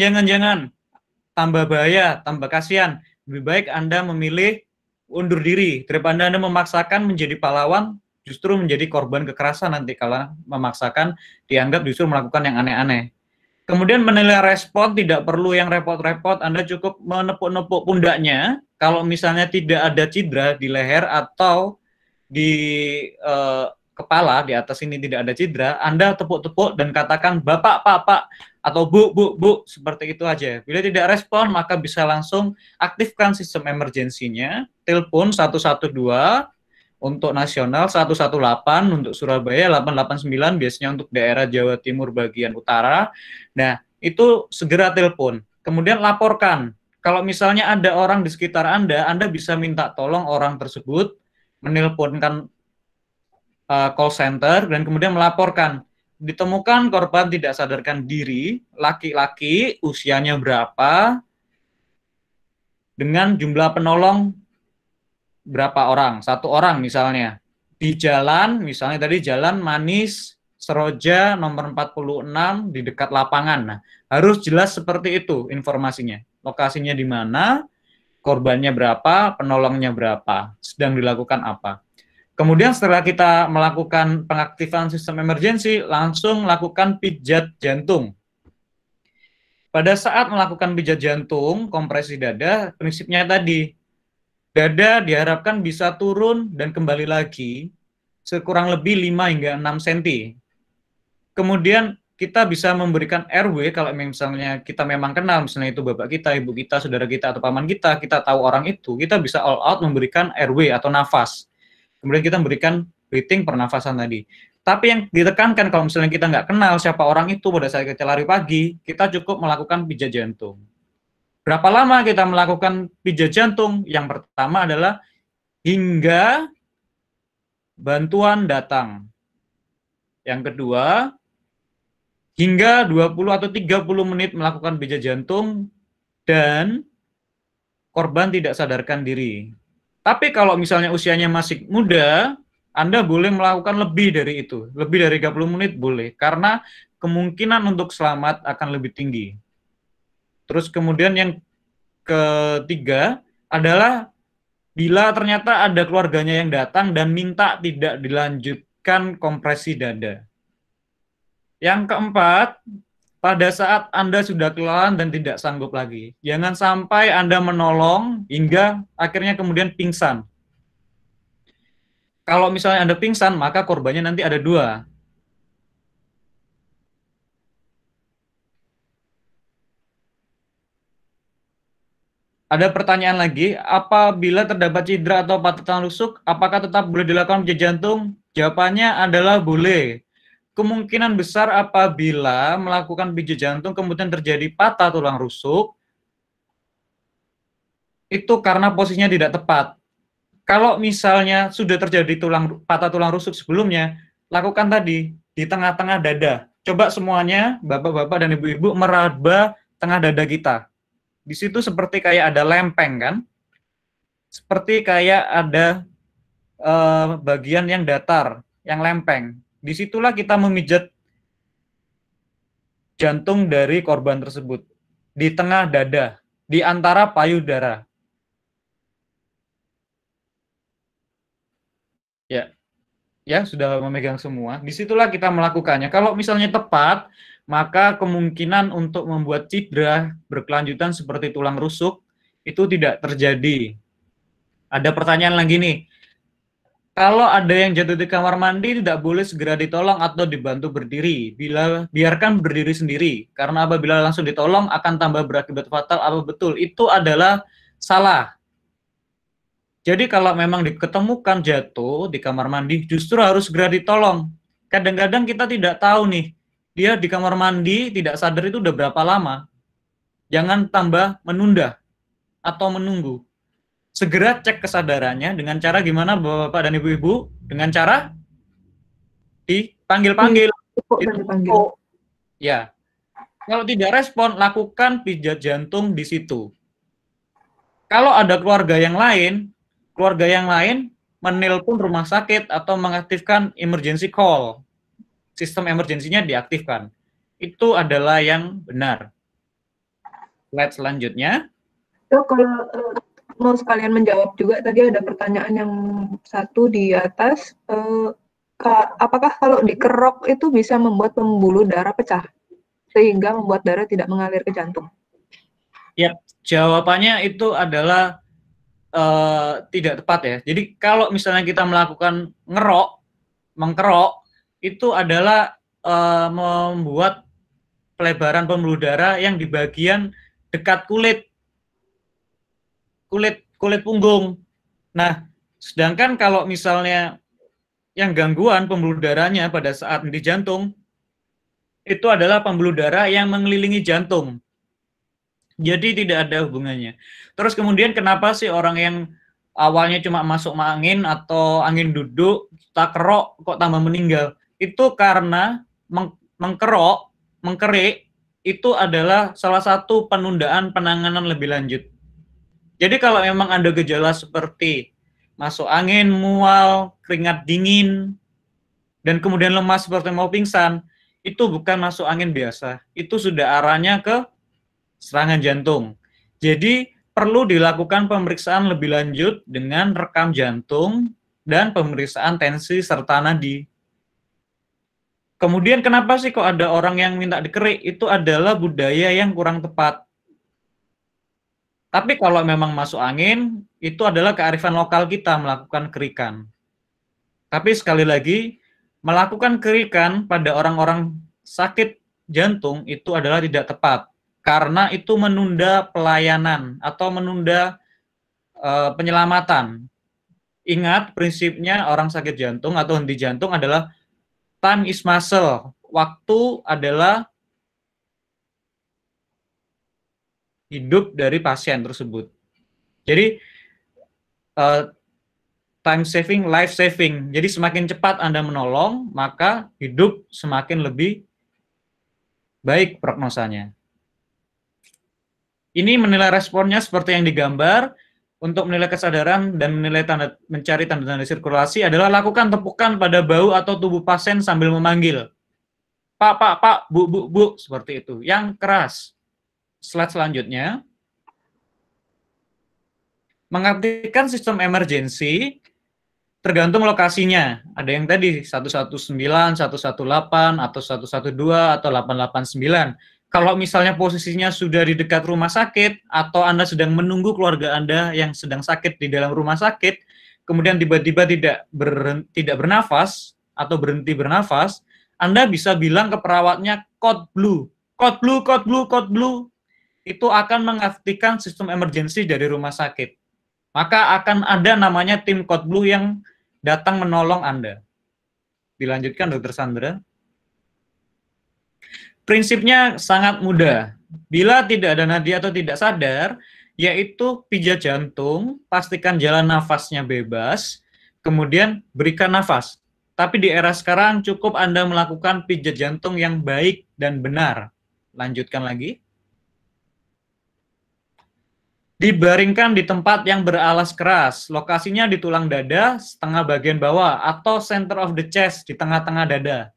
tambah bahaya, tambah kasihan. Lebih baik Anda memilih undur diri, daripada Anda memaksakan menjadi pahlawan, justru menjadi korban kekerasan nanti kalau memaksakan dianggap justru melakukan yang aneh-aneh. Kemudian menilai respon, tidak perlu yang repot-repot, Anda cukup menepuk-nepuk pundaknya. Kalau misalnya tidak ada cedera di leher atau di kepala di atas ini tidak ada cedera, Anda tepuk-tepuk dan katakan Bapak, Pak, atau Bu, seperti itu aja. Bila tidak respon, maka bisa langsung aktifkan sistem emergensinya, telepon 112 untuk nasional, 118 untuk Surabaya, 889 biasanya untuk daerah Jawa Timur bagian utara. Nah, itu segera telepon. Kemudian laporkan. Kalau misalnya ada orang di sekitar Anda bisa minta tolong orang tersebut menelponkan call center dan kemudian melaporkan. Ditemukan korban tidak sadarkan diri, laki-laki, usianya berapa, dengan jumlah penolong berapa orang, 1 orang misalnya. Di jalan, misalnya tadi jalan Manis, Seroja, nomor 46, di dekat lapangan. Nah, harus jelas seperti itu informasinya. Lokasinya di mana, korbannya berapa, penolongnya berapa, sedang dilakukan apa. Kemudian setelah kita melakukan pengaktifan sistem emergensi, langsung lakukan pijat jantung. Pada saat melakukan pijat jantung, kompresi dada, prinsipnya tadi, dada diharapkan bisa turun dan kembali lagi sekurang lebih 5 hingga 6 cm. Kemudian kita bisa memberikan RW kalau misalnya kita memang kenal, misalnya itu bapak kita, ibu kita, saudara kita, atau paman kita tahu orang itu, kita bisa all out memberikan RW atau nafas. Kemudian kita memberikan breathing pernafasan tadi. Tapi yang ditekankan kalau misalnya kita nggak kenal siapa orang itu pada saat kita lari pagi, kita cukup melakukan pijat jantung. Berapa lama kita melakukan pijat jantung? Yang pertama adalah hingga bantuan datang. Yang kedua, hingga 20 atau 30 menit melakukan pijat jantung dan korban tidak sadarkan diri. Tapi kalau misalnya usianya masih muda, Anda boleh melakukan lebih dari itu. Lebih dari 30 menit boleh, karena kemungkinan untuk selamat akan lebih tinggi. Terus kemudian yang ketiga adalah bila ternyata ada keluarganya yang datang dan minta tidak dilanjutkan kompresi dada. Yang keempat, pada saat Anda sudah kelelahan dan tidak sanggup lagi, jangan sampai Anda menolong hingga akhirnya kemudian pingsan. Kalau misalnya Anda pingsan, maka korbannya nanti ada 2. Ada pertanyaan lagi, apabila terdapat cedera atau patah tulang rusuk, apakah tetap boleh dilakukan pijat jantung? Jawabannya adalah boleh. Kemungkinan besar apabila melakukan pijat jantung kemudian terjadi patah tulang rusuk, itu karena posisinya tidak tepat. Kalau misalnya sudah terjadi patah tulang rusuk sebelumnya, lakukan tadi di tengah-tengah dada. Coba semuanya, bapak-bapak dan ibu-ibu, meraba tengah dada kita. Di situ seperti kayak ada lempeng kan? Seperti kayak ada bagian yang datar, yang lempeng. Disitulah kita memijat jantung dari korban tersebut. Di tengah dada, di antara payudara. Ya, sudah memegang semua. Disitulah kita melakukannya. Kalau misalnya tepat, maka kemungkinan untuk membuat cedera berkelanjutan seperti tulang rusuk itu tidak terjadi. Ada pertanyaan lagi nih. Kalau ada yang jatuh di kamar mandi, tidak boleh segera ditolong atau dibantu berdiri. Biarkan berdiri sendiri. Karena apabila langsung ditolong akan tambah berakibat fatal. Apa betul? Itu adalah salah. Jadi kalau memang diketemukan jatuh di kamar mandi, justru harus segera ditolong. Kadang-kadang kita tidak tahu nih, dia di kamar mandi tidak sadar itu udah berapa lama. Jangan tambah menunda atau menunggu. Segera cek kesadarannya dengan cara gimana Bapak dan Ibu-ibu? Dengan cara dipanggil-panggil. Ya. Kalau tidak respon, lakukan pijat jantung di situ. Kalau ada keluarga yang lain menelpon rumah sakit atau mengaktifkan emergency call. Sistem emergensinya diaktifkan. Itu adalah yang benar. Slide selanjutnya. Kalau mau sekalian menjawab juga, tadi ada pertanyaan yang satu di atas, apakah kalau dikerok itu bisa membuat pembuluh darah pecah, sehingga membuat darah tidak mengalir ke jantung? Ya, jawabannya itu adalah tidak tepat ya. Jadi kalau misalnya kita melakukan ngerok, mengkerok itu adalah membuat pelebaran pembuluh darah yang di bagian dekat kulit punggung. Nah, sedangkan kalau misalnya yang gangguan pembuluh darahnya pada saat henti jantung itu adalah pembuluh darah yang mengelilingi jantung. Jadi tidak ada hubungannya. Terus kemudian kenapa sih orang yang awalnya cuma masuk angin atau angin duduk, tak kerok kok tambah meninggal? Itu karena mengkerik itu adalah salah satu penundaan penanganan lebih lanjut. Jadi kalau memang ada gejala seperti masuk angin, mual, keringat dingin, dan kemudian lemas seperti mau pingsan, itu bukan masuk angin biasa. Itu sudah arahnya ke serangan jantung. Jadi perlu dilakukan pemeriksaan lebih lanjut dengan rekam jantung dan pemeriksaan tensi serta nadi. Kemudian kenapa sih kok ada orang yang minta dikerik? Itu adalah budaya yang kurang tepat. Tapi kalau memang masuk angin, itu adalah kearifan lokal kita melakukan kerikan. Tapi sekali lagi, melakukan kerikan pada orang-orang sakit jantung itu adalah tidak tepat. Karena itu menunda pelayanan atau menunda penyelamatan. Ingat, prinsipnya orang sakit jantung atau henti jantung adalah time is muscle. Waktu adalah hidup dari pasien tersebut. Jadi time saving, life saving. Jadi semakin cepat Anda menolong, maka hidup semakin lebih baik prognosanya. Ini menilai responnya seperti yang digambar. Untuk menilai kesadaran dan mencari tanda-tanda sirkulasi adalah lakukan tepukan pada bau atau tubuh pasien sambil memanggil. Pak, bu, seperti itu. Yang keras. Slide selanjutnya. Mengaktifkan sistem emergensi tergantung lokasinya. Ada yang tadi 119, 118, atau 112, atau 889. Kalau misalnya posisinya sudah di dekat rumah sakit, atau Anda sedang menunggu keluarga Anda yang sedang sakit di dalam rumah sakit, kemudian tiba-tiba tidak bernafas, atau berhenti bernafas, Anda bisa bilang ke perawatnya, code blue. Code blue. Itu akan mengaktifkan sistem emergensi dari rumah sakit. Maka akan ada namanya tim code blue yang datang menolong Anda. Dilanjutkan, Dr. Sandra. Prinsipnya sangat mudah. Bila tidak ada nadi atau tidak sadar, yaitu pijat jantung, pastikan jalan nafasnya bebas, kemudian berikan nafas. Tapi di era sekarang cukup Anda melakukan pijat jantung yang baik dan benar. Lanjutkan lagi. Dibaringkan di tempat yang beralas keras. Lokasinya di tulang dada, setengah bagian bawah, atau center of the chest, di tengah-tengah dada.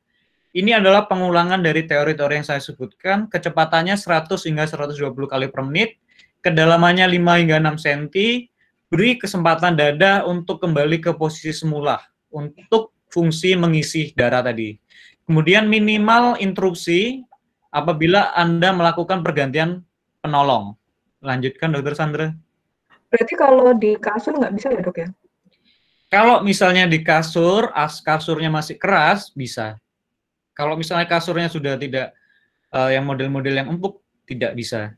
Ini adalah pengulangan dari teori-teori yang saya sebutkan. Kecepatannya 100 hingga 120 kali per menit. Kedalamannya 5 hingga 6 cm. Beri kesempatan dada untuk kembali ke posisi semula. Untuk fungsi mengisi darah tadi. Kemudian minimal interupsi apabila Anda melakukan pergantian penolong. Lanjutkan, Dr. Sandra. Berarti kalau di kasur nggak bisa ya, Dok ya? Kalau misalnya di kasur, kasurnya masih keras, bisa. Kalau misalnya kasurnya sudah tidak yang model-model yang empuk, tidak bisa.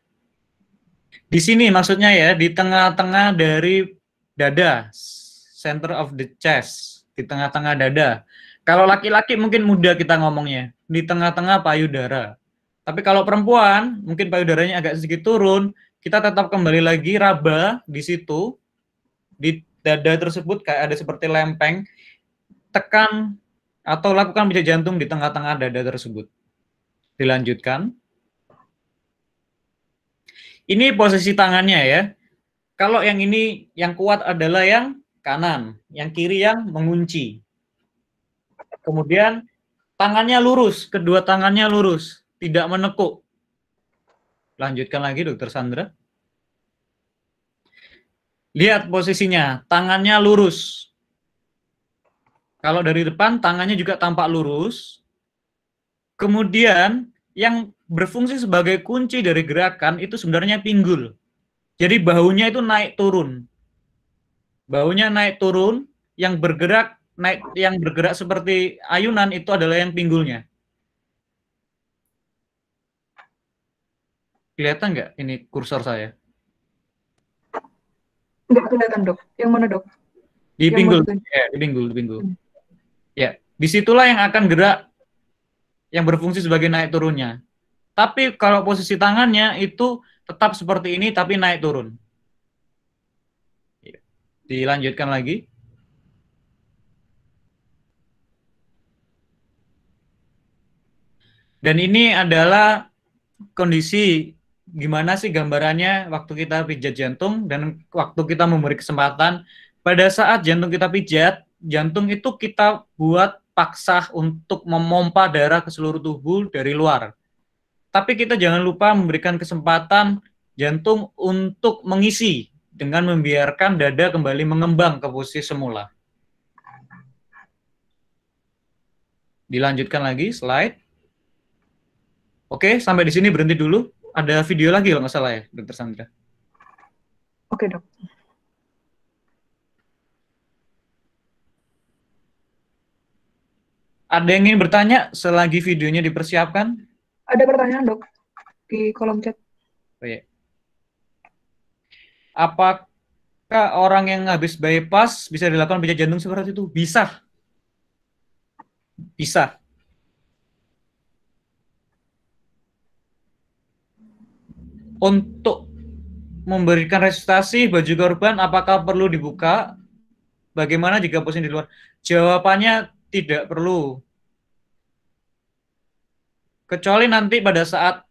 Di sini maksudnya ya, di tengah-tengah dari dada, center of the chest, di tengah-tengah dada. Kalau laki-laki mungkin mudah kita ngomongnya, di tengah-tengah payudara. Tapi kalau perempuan, mungkin payudaranya agak sedikit turun, kita tetap kembali lagi raba di situ, di dada tersebut kayak ada seperti lempeng, tekan atau lakukan pijat jantung di tengah-tengah dada tersebut. Dilanjutkan. Ini posisi tangannya ya. Kalau yang ini yang kuat adalah yang kanan, yang kiri yang mengunci. Kemudian tangannya lurus, kedua tangannya lurus, tidak menekuk. Lanjutkan lagi, Dr. Sandra. Lihat posisinya, tangannya lurus. Kalau dari depan, tangannya juga tampak lurus. Kemudian, yang berfungsi sebagai kunci dari gerakan itu sebenarnya pinggul. Jadi bahunya itu naik turun. Bahunya naik turun, yang bergerak naik yang bergerak seperti ayunan itu adalah yang pinggulnya. Kelihatan nggak ini kursor saya? Nggak kelihatan, Dok. Yang mana, Dok? Di Yang pinggul, mau ditunjuk. ya, di pinggul. Ya, disitulah yang akan gerak, yang berfungsi sebagai naik turunnya. Tapi kalau posisi tangannya itu tetap seperti ini, tapi naik turun. Dilanjutkan lagi. Dan ini adalah kondisi gimana sih gambarannya waktu kita pijat jantung dan waktu kita memberi kesempatan. Pada saat jantung kita pijat, jantung itu kita buat paksa untuk memompa darah ke seluruh tubuh dari luar. Tapi kita jangan lupa memberikan kesempatan jantung untuk mengisi dengan membiarkan dada kembali mengembang ke posisi semula. Dilanjutkan lagi, slide. Oke, sampai di sini berhenti dulu. Ada video lagi kalau nggak salah ya, Dr. Sandra. Oke, Dok. Ada yang ingin bertanya selagi videonya dipersiapkan? Ada pertanyaan, Dok, di kolom chat. Oh, iya. Apakah orang yang habis bypass bisa dilakukan pijat jantung seperti itu? Bisa. Bisa. Untuk memberikan resusitasi baju korban, apakah perlu dibuka? Bagaimana jika posisi di luar? Jawabannya tidak perlu. Kecuali nanti pada saat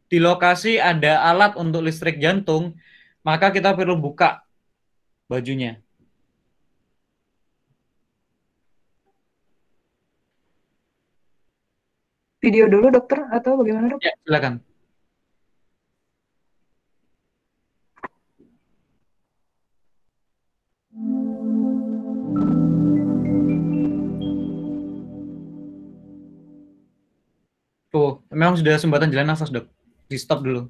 di lokasi ada alat untuk listrik jantung, maka kita perlu buka bajunya. Video dulu, dokter, atau bagaimana, Dok? Ya, silakan. Tuh, memang sudah sumbatan jalan nafas, Dok. Di stop dulu.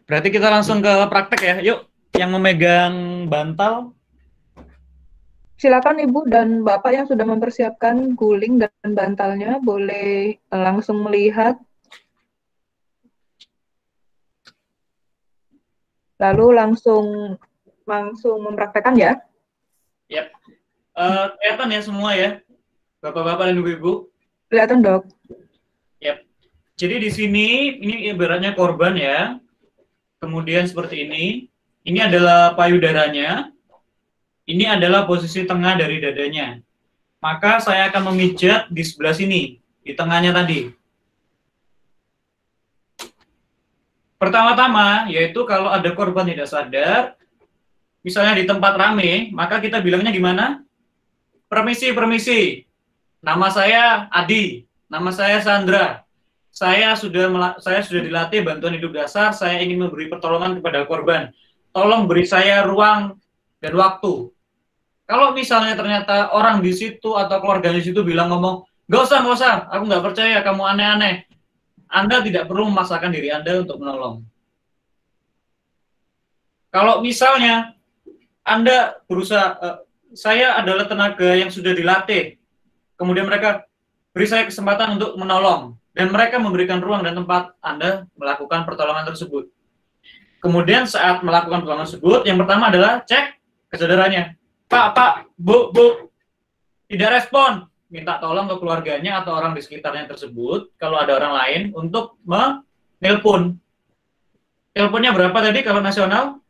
Berarti kita langsung ke praktek ya. Yuk, yang memegang bantal. Silakan Ibu dan Bapak yang sudah mempersiapkan guling dan bantalnya, boleh langsung melihat. Lalu langsung mempraktekkan ya. Yap. Kelihatan ya semua ya, Bapak-bapak dan Ibu-ibu. Kelihatan, Dok. Yap. Jadi di sini ini ibaratnya korban ya. Kemudian seperti ini. Ini adalah payudaranya. Ini adalah posisi tengah dari dadanya. Maka saya akan memijat di sebelah sini, di tengahnya tadi. Pertama-tama, yaitu kalau ada korban tidak sadar, misalnya di tempat rame, maka kita bilangnya gimana? Permisi, permisi. Nama saya Adi, nama saya Sandra. Saya sudah dilatih bantuan hidup dasar, saya ingin memberi pertolongan kepada korban. Tolong beri saya ruang dan waktu. Kalau misalnya ternyata orang di situ atau keluarga di situ bilang ngomong, nggak usah, aku nggak percaya, kamu aneh-aneh. Anda tidak perlu memaksakan diri Anda untuk menolong. Kalau misalnya Anda berusaha, saya adalah tenaga yang sudah dilatih, kemudian mereka beri saya kesempatan untuk menolong, dan mereka memberikan ruang dan tempat Anda melakukan pertolongan tersebut. Kemudian saat melakukan pertolongan tersebut, yang pertama adalah cek kesadarannya. Pak, Bu, tidak respon. Minta tolong ke keluarganya atau orang di sekitarnya tersebut, kalau ada orang lain, untuk menelpon. Teleponnya berapa tadi kalau nasional?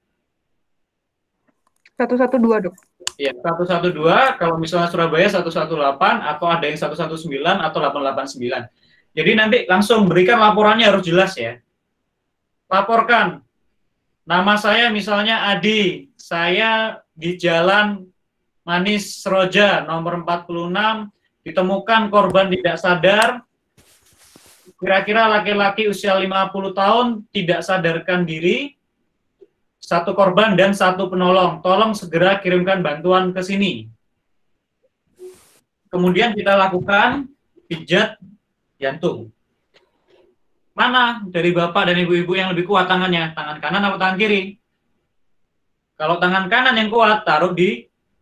112, Dok. Ya, 112, kalau misalnya Surabaya 118, atau ada yang 119 atau 889. Jadi nanti langsung berikan laporannya harus jelas ya. Laporkan. Nama saya misalnya Adi, saya di Jalan Manis Seroja nomor 46, ditemukan korban tidak sadar, kira-kira laki-laki usia 50 tahun, tidak sadarkan diri, satu korban dan satu penolong. Tolong segera kirimkan bantuan ke sini. Kemudian kita lakukan pijat jantung. Mana dari Bapak dan Ibu-ibu yang lebih kuat tangannya? Tangan kanan atau tangan kiri? Kalau tangan kanan yang kuat, taruh di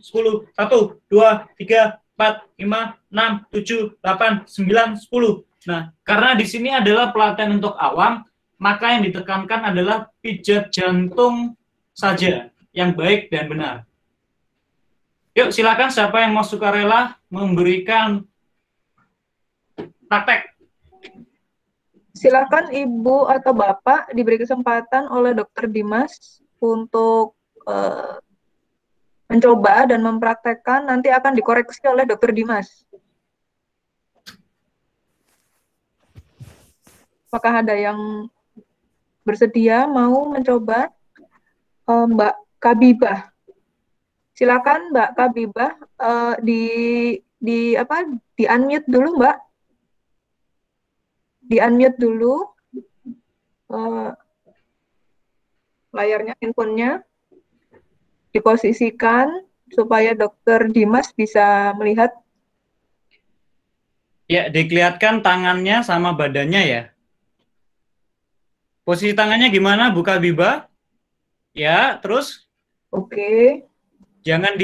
9, 10. 1, 2, 3, 4, 5, 6, 7, 8, 9, 10. Nah, karena di sini adalah pelatihan untuk awam, maka yang ditekankan adalah pijat jantung saja yang baik dan benar. Yuk, silakan siapa yang mau sukarela memberikan praktek. Silakan Ibu atau Bapak diberi kesempatan oleh Dr. Dimas untuk mencoba dan mempraktekkan, nanti akan dikoreksi oleh Dr. Dimas. Apakah ada yang bersedia mau mencoba? Mbak Kabibah. Silakan Mbak Kabibah, di unmute dulu Mbak. Di unmute dulu layarnya, handphonenya diposisikan supaya Dr. Dimas bisa melihat. Ya, dikelihatkan tangannya sama badannya ya. Posisi tangannya gimana, Bu Kabibah? Ya, terus? Oke. Jangan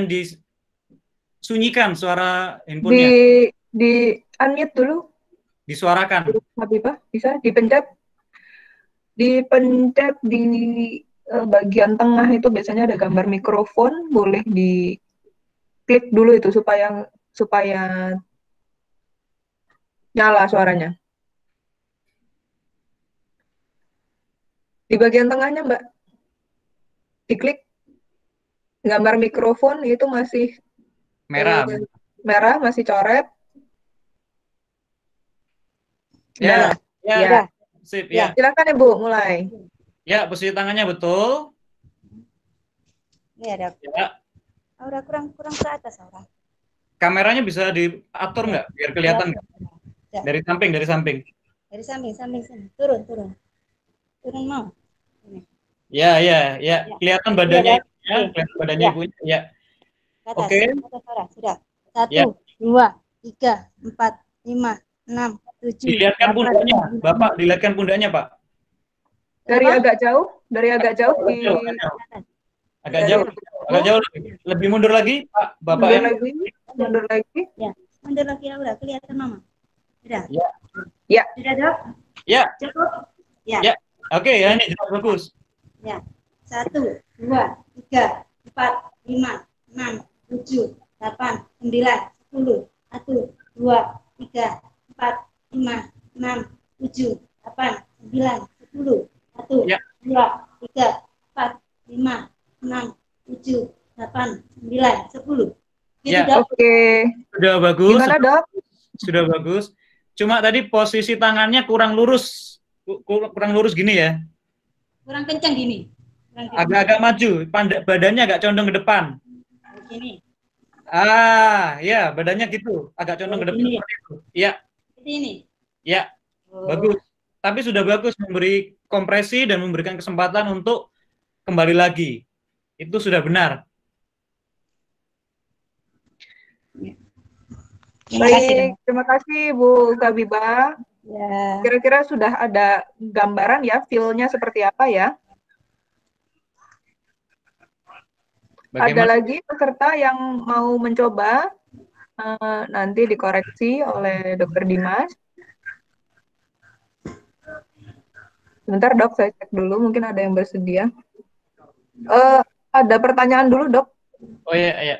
disunyikan suara handphonenya. Di unmute dulu. Disuarakan. Habibah, bisa dipencet di bagian tengah itu biasanya ada gambar mikrofon, boleh diklik dulu itu supaya nyala suaranya. Di bagian tengahnya Mbak, diklik gambar mikrofon itu masih Merah. merah, masih coret. Ya, ya. Sip, ya. Silakan Ibu, mulai. Ya, posisi tangannya betul. Ini ada. Ya. Aura kurang ke atas, Aura. Kameranya bisa diatur nggak biar kelihatan nggak? Ya. Dari samping. Dari samping sini. Turun mau. Ini. Ya. Kelihatan badannya, ya. Kelihatan badannya Ibunya. Ya. Ke atas. Oke. Atas, Aura. Sudah. 1, Ya. 2, 3, 4, 5, 6, 7. Dilihatkan pundaknya, Bapak. Dilihatkan pundaknya, Pak. Dari agak jauh Agak jauh lebih mundur lagi, Pak. Bapak mundur lagi. Ya, mundur lagi, Aura. Kelihatan Mama. Sudah. Ya. Sudah, Dok? Ya. Cukup? Ya. Ya. Oke, ya ini jelas bagus. Ya. 1, 2, 3, 4, 5, 6, 7, 8, 9, 10. 1, 2, 3, 4, 5, 6, 7, 8, 9, 10. 1, Ya. 2, 3, 4, 5, 6, 7, 8, 9, 10. Gitu, Ya. Dok? Oke. Sudah bagus. Gimana, Dok? Sudah bagus. Cuma tadi posisi tangannya kurang lurus. Kurang lurus gini ya. Kurang kencang gini. Agak-agak maju, badannya agak condong ke depan. Gini. Ya, badannya gitu, agak condong ke depan. Ini. Iya. Ini. Ya, bagus. Tapi sudah bagus memberi kompresi dan memberikan kesempatan untuk kembali lagi. Itu sudah benar. Terima kasih, Baik, Dok. terima kasih Bu Gabiba. Ya. Kira-kira sudah ada gambaran ya, feel-nya seperti apa ya? Ada Bagaimana? lagi peserta yang mau mencoba, nanti dikoreksi oleh Dr. Dimas. Sebentar dok, saya cek dulu, mungkin ada yang bersedia. Ada pertanyaan dulu dok. Oh iya, iya.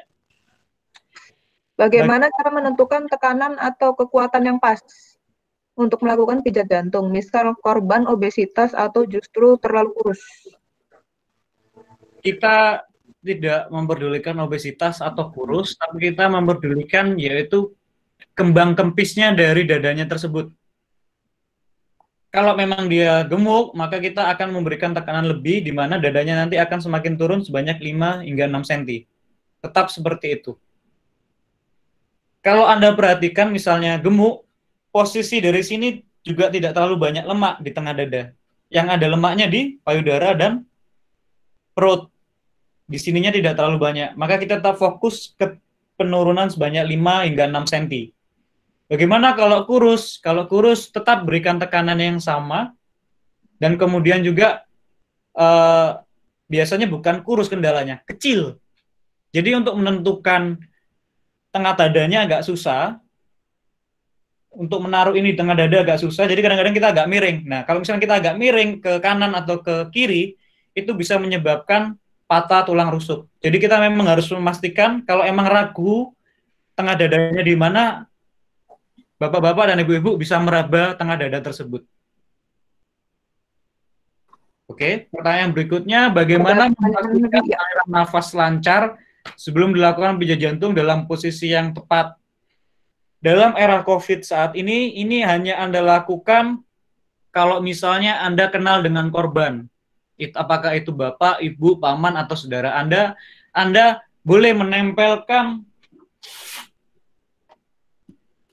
Bagaimana cara menentukan tekanan atau kekuatan yang pas untuk melakukan pijat jantung? Misal korban obesitas atau justru terlalu kurus? Kita tidak memperdulikan obesitas atau kurus, tapi kita memperdulikan yaitu kembang kempisnya dari dadanya tersebut. Kalau memang dia gemuk, maka kita akan memberikan tekanan lebih, di mana dadanya nanti akan semakin turun sebanyak 5 hingga 6 cm. Tetap seperti itu. Kalau Anda perhatikan misalnya gemuk, posisi dari sini juga tidak terlalu banyak lemak di tengah dada. Yang ada lemaknya di payudara dan perut. Di sininya tidak terlalu banyak. Maka kita tetap fokus ke penurunan sebanyak 5 hingga 6 cm. Bagaimana kalau kurus? Kalau kurus tetap berikan tekanan yang sama, dan kemudian juga biasanya bukan kurus kendalanya, kecil. Jadi untuk menentukan tengah dadanya agak susah, untuk menaruh ini di tengah dada agak susah, jadi kadang-kadang kita agak miring. Nah, kalau misalnya kita agak miring ke kanan atau ke kiri, itu bisa menyebabkan patah tulang rusuk. Jadi kita memang harus memastikan kalau emang ragu tengah dadanya di mana, bapak-bapak dan ibu-ibu bisa meraba tengah dada tersebut. Oke, pertanyaan berikutnya, bagaimana memastikan aliran nafas lancar sebelum dilakukan pijat jantung dalam posisi yang tepat? Dalam era COVID saat ini hanya Anda lakukan kalau misalnya Anda kenal dengan korban. Apakah itu bapak, ibu, paman, atau saudara Anda boleh menempelkan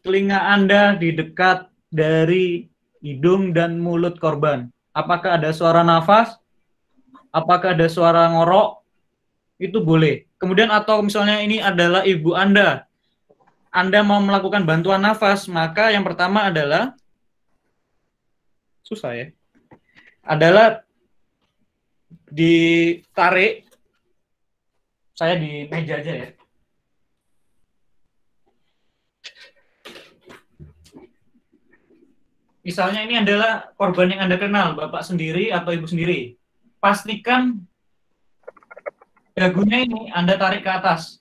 telinga Anda di dekat dari hidung dan mulut korban. Apakah ada suara nafas? Apakah ada suara ngorok? Itu boleh. Kemudian atau misalnya ini adalah ibu Anda mau melakukan bantuan nafas, maka yang pertama adalah, susah ya, adalah ditarik, saya di meja aja ya. Misalnya ini adalah korban yang Anda kenal, bapak sendiri atau ibu sendiri. Pastikan dagunya ini Anda tarik ke atas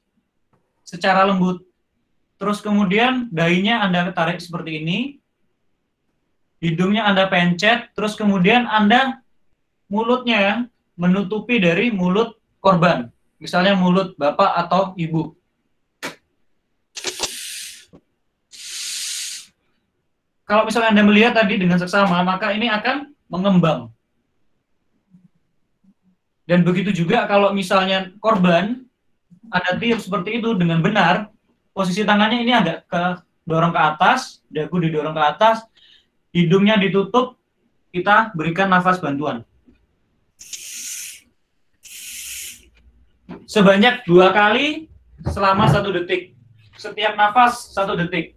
secara lembut. Terus kemudian dahinya Anda tarik seperti ini. Hidungnya Anda pencet, terus kemudian Anda mulutnya menutupi dari mulut korban. Misalnya mulut bapak atau ibu. Kalau misalnya Anda melihat tadi dengan seksama, maka ini akan mengembang. Dan begitu juga kalau misalnya korban Anda tiup seperti itu dengan benar, posisi tangannya ini agak dorong ke atas, dagu didorong ke atas, hidungnya ditutup, kita berikan nafas bantuan. Sebanyak 2 kali selama 1 detik. Setiap nafas 1 detik.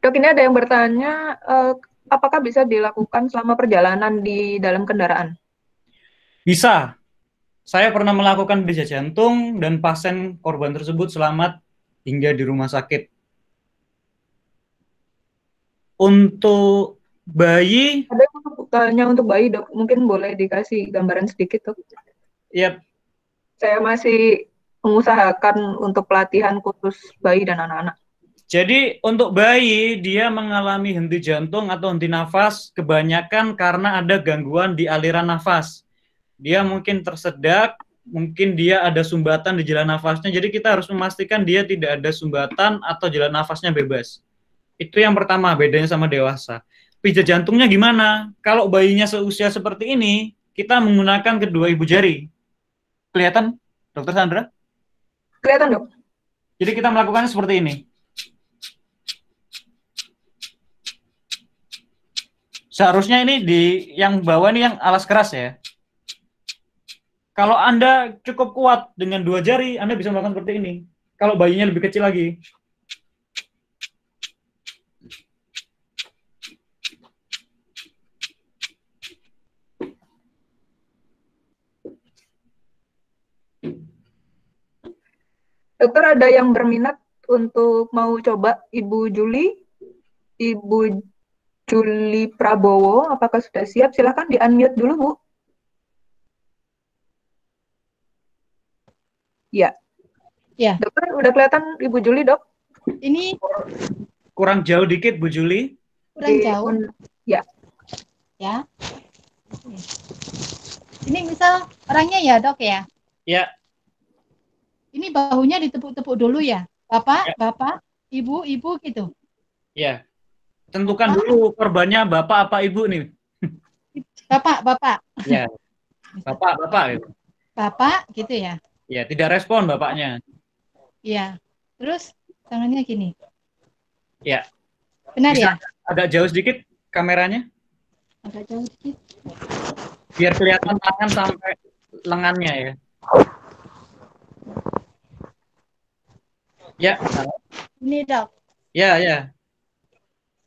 Dok, ini ada yang bertanya, apakah bisa dilakukan selama perjalanan di dalam kendaraan? Bisa. Saya pernah melakukan pijat jantung dan pasien korban tersebut selamat hingga di rumah sakit. Untuk bayi, ada yang tanya untuk bayi dok, mungkin boleh dikasih gambaran sedikit dok? ya. Saya masih mengusahakan untuk pelatihan khusus bayi dan anak-anak. Jadi untuk bayi, dia mengalami henti jantung atau henti nafas kebanyakan karena ada gangguan di aliran nafas. Dia mungkin tersedak, mungkin dia ada sumbatan di jalan nafasnya, jadi kita harus memastikan dia tidak ada sumbatan atau jalan nafasnya bebas. Itu yang pertama, bedanya sama dewasa. Pijat jantungnya gimana? Kalau bayinya seusia seperti ini, kita menggunakan kedua ibu jari. Kelihatan, Dokter Sandra? Kelihatan dok. Jadi kita melakukannya seperti ini. Seharusnya ini di yang bawah ini yang alas keras ya. Kalau Anda cukup kuat dengan 2 jari, Anda bisa melakukan seperti ini. Kalau bayinya lebih kecil lagi. Dokter, ada yang berminat untuk mau coba Ibu Juli Prabowo, apakah sudah siap? Silakan di-unmute dulu, Bu. Ya. Ya. Dokter, udah kelihatan Ibu Juli, Dok? Ini Kurang jauh dikit, Bu Juli. kurang jauh. Ya. Ya. Ini misal orangnya ya, Dok ya. Ya. Ini bahunya ditepuk-tepuk dulu ya. Bapak, Ya. Bapak, Ibu, Ibu gitu. Ya. Tentukan dulu korbannya Bapak apa Ibu nih. Bapak, Bapak. Ya. Bapak. Bapak gitu ya. Ya, tidak respon bapaknya. Iya. Terus tangannya gini. Ya. Benar Bisa ya? agak jauh sedikit kameranya, Agak jauh sedikit. biar kelihatan tangan sampai lengannya ya. Ya. Ini, Dok. Ya.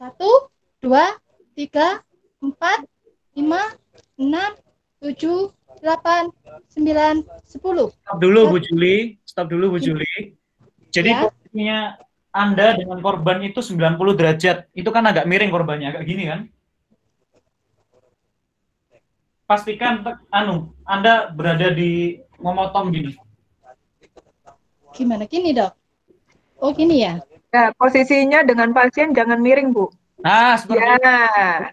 1, 2, 3, 4, 5, 6, 7, 8, 9, 10. Stop dulu Bu Juli. Jadi Ya. posisinya Anda dengan korban itu 90 derajat. Itu kan agak miring korbannya, agak gini kan? Pastikan Anda berada di memotong gini. Gimana? Gini, Dok. Oh, gini ya. Ya, posisinya dengan pasien jangan miring, Bu. Nah, seperti Ya,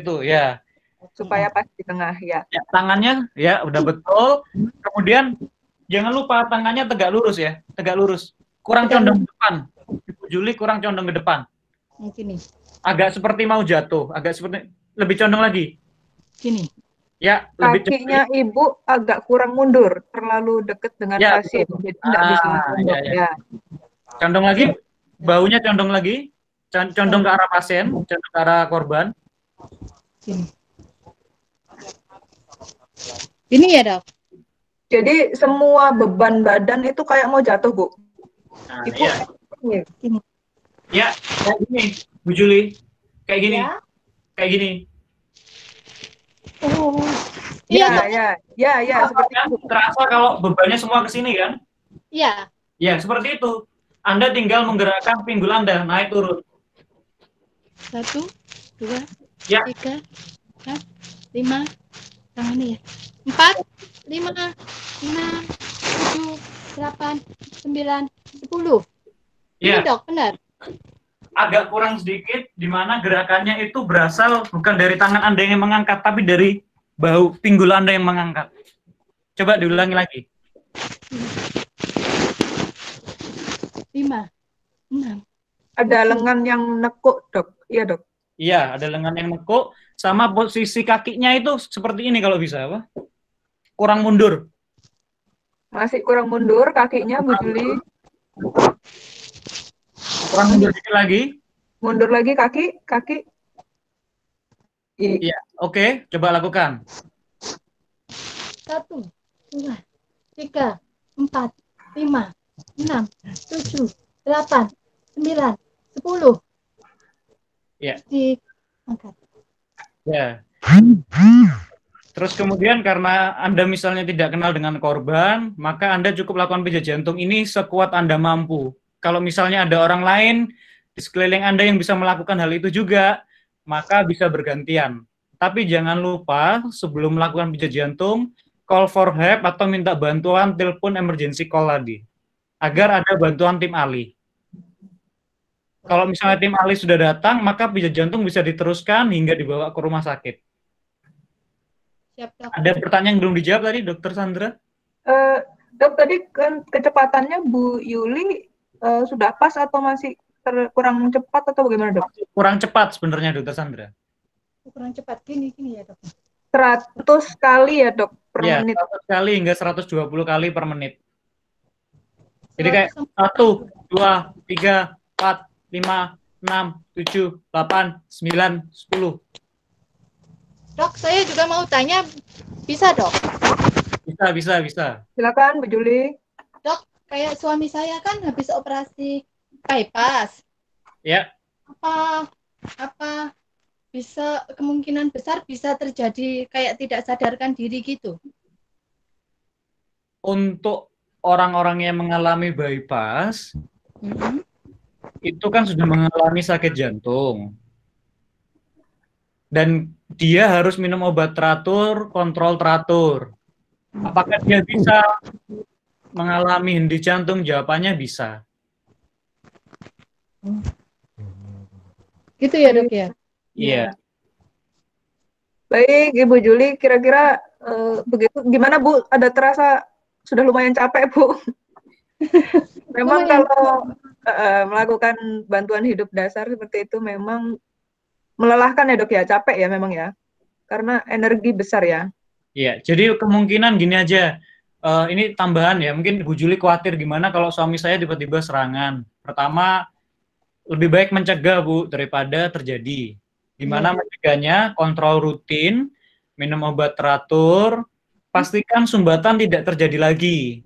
itu ya. supaya pas di tengah, ya. Ya, tangannya ya udah betul. Kemudian jangan lupa tangannya tegak lurus ya, tegak lurus. Kurang condong ke depan. Ibu Juli kurang condong ke depan. Gini. Agak seperti mau jatuh, lebih condong lagi. Gini. Ya, lebih Kakinya Ibu agak kurang mundur, terlalu dekat dengan Ya, pasien, betul. jadi tidak bisa Ya. mundur. Ya. condong lagi, bahunya condong lagi, condong ke arah pasien, condong ke arah korban. Gini. Ini ya, Dok. Jadi semua beban badan itu kayak mau jatuh, Bu. Nah, Ibu, ya. Gini. Ya, kayak gini, Bu Juli. Kayak gini. Ya. Kayak gini. Oh. Iya, Dok. Ya, seperti itu. Terasa kalau bebannya semua ke sini kan? Iya. Ya, seperti itu. Anda tinggal menggerakkan pinggul Anda, naik turun. 1, 2, Ya. 3, 4, 5, tangannya ya. 4, 5, 6, 7, 8, 9, 10. Ya. Ini, Dok, benar. Agak kurang sedikit, di mana gerakannya itu berasal bukan dari tangan Anda yang mengangkat, tapi dari bahu pinggul Anda yang mengangkat. Coba diulangi lagi. 5, 6. Ada lengan yang nekuk, Dok. Iya, Dok. Iya, ada lengan yang nekuk, sama posisi kakinya itu seperti ini kalau bisa, apa? Kurang mundur. Masih kurang mundur kakinya, Bu Juli. Kurang mundur sedikit lagi. Mundur lagi kaki. Iya, oke, coba lakukan. 1, 2, 3, 4, 5, 6, 7, 8, 9, 10. Ya. Diangkat. Ya. Terus kemudian karena Anda misalnya tidak kenal dengan korban, maka Anda cukup lakukan pijat jantung ini sekuat Anda mampu. Kalau misalnya ada orang lain di sekeliling Anda yang bisa melakukan hal itu juga, maka bisa bergantian. Tapi jangan lupa sebelum melakukan pijat jantung, call for help atau minta bantuan telepon emergency call tadi. Agar ada bantuan tim ahli. Kalau misalnya tim ahli sudah datang, maka pijat jantung bisa diteruskan hingga dibawa ke rumah sakit. Siap, Dok. Ada pertanyaan yang belum dijawab tadi, Dokter Sandra? Dok, tadi kan kecepatannya Bu Yuli sudah pas atau masih kurang cepat atau bagaimana, Dok? Kurang cepat sebenarnya, Dokter Sandra. Kurang cepat. Gini ya, Dok. 100 kali ya, Dok, per Ya, menit. 100 kali hingga 120 kali per menit. Jadi kayak 100. 1, 2, 3, 4, 5, 6, 7, 8, 9, 10. Dok, saya juga mau tanya, bisa, Dok? bisa. Silakan Bu Juli. Dok, kayak suami saya kan habis operasi bypass. Ya. Apa bisa kemungkinan besar bisa terjadi kayak tidak sadarkan diri gitu? Untuk orang-orang yang mengalami bypass, itu kan sudah mengalami sakit jantung. Dan dia harus minum obat teratur, kontrol teratur. Apakah dia bisa mengalami henti jantung? Jawabannya bisa. Gitu ya dok ya? Iya. Baik Ibu Juli, kira-kira begitu gimana Bu? Ada terasa sudah lumayan capek Bu? Memang kalau melakukan bantuan hidup dasar seperti itu memang melelahkan ya dok ya, capek ya memang ya, karena energi besar ya. Iya, jadi kemungkinan gini aja, ini tambahan ya, mungkin Bu Juli khawatir gimana kalau suami saya tiba-tiba serangan. Pertama, lebih baik mencegah Bu daripada terjadi. Gimana mencegahnya? Kontrol rutin, minum obat teratur, pastikan sumbatan tidak terjadi lagi.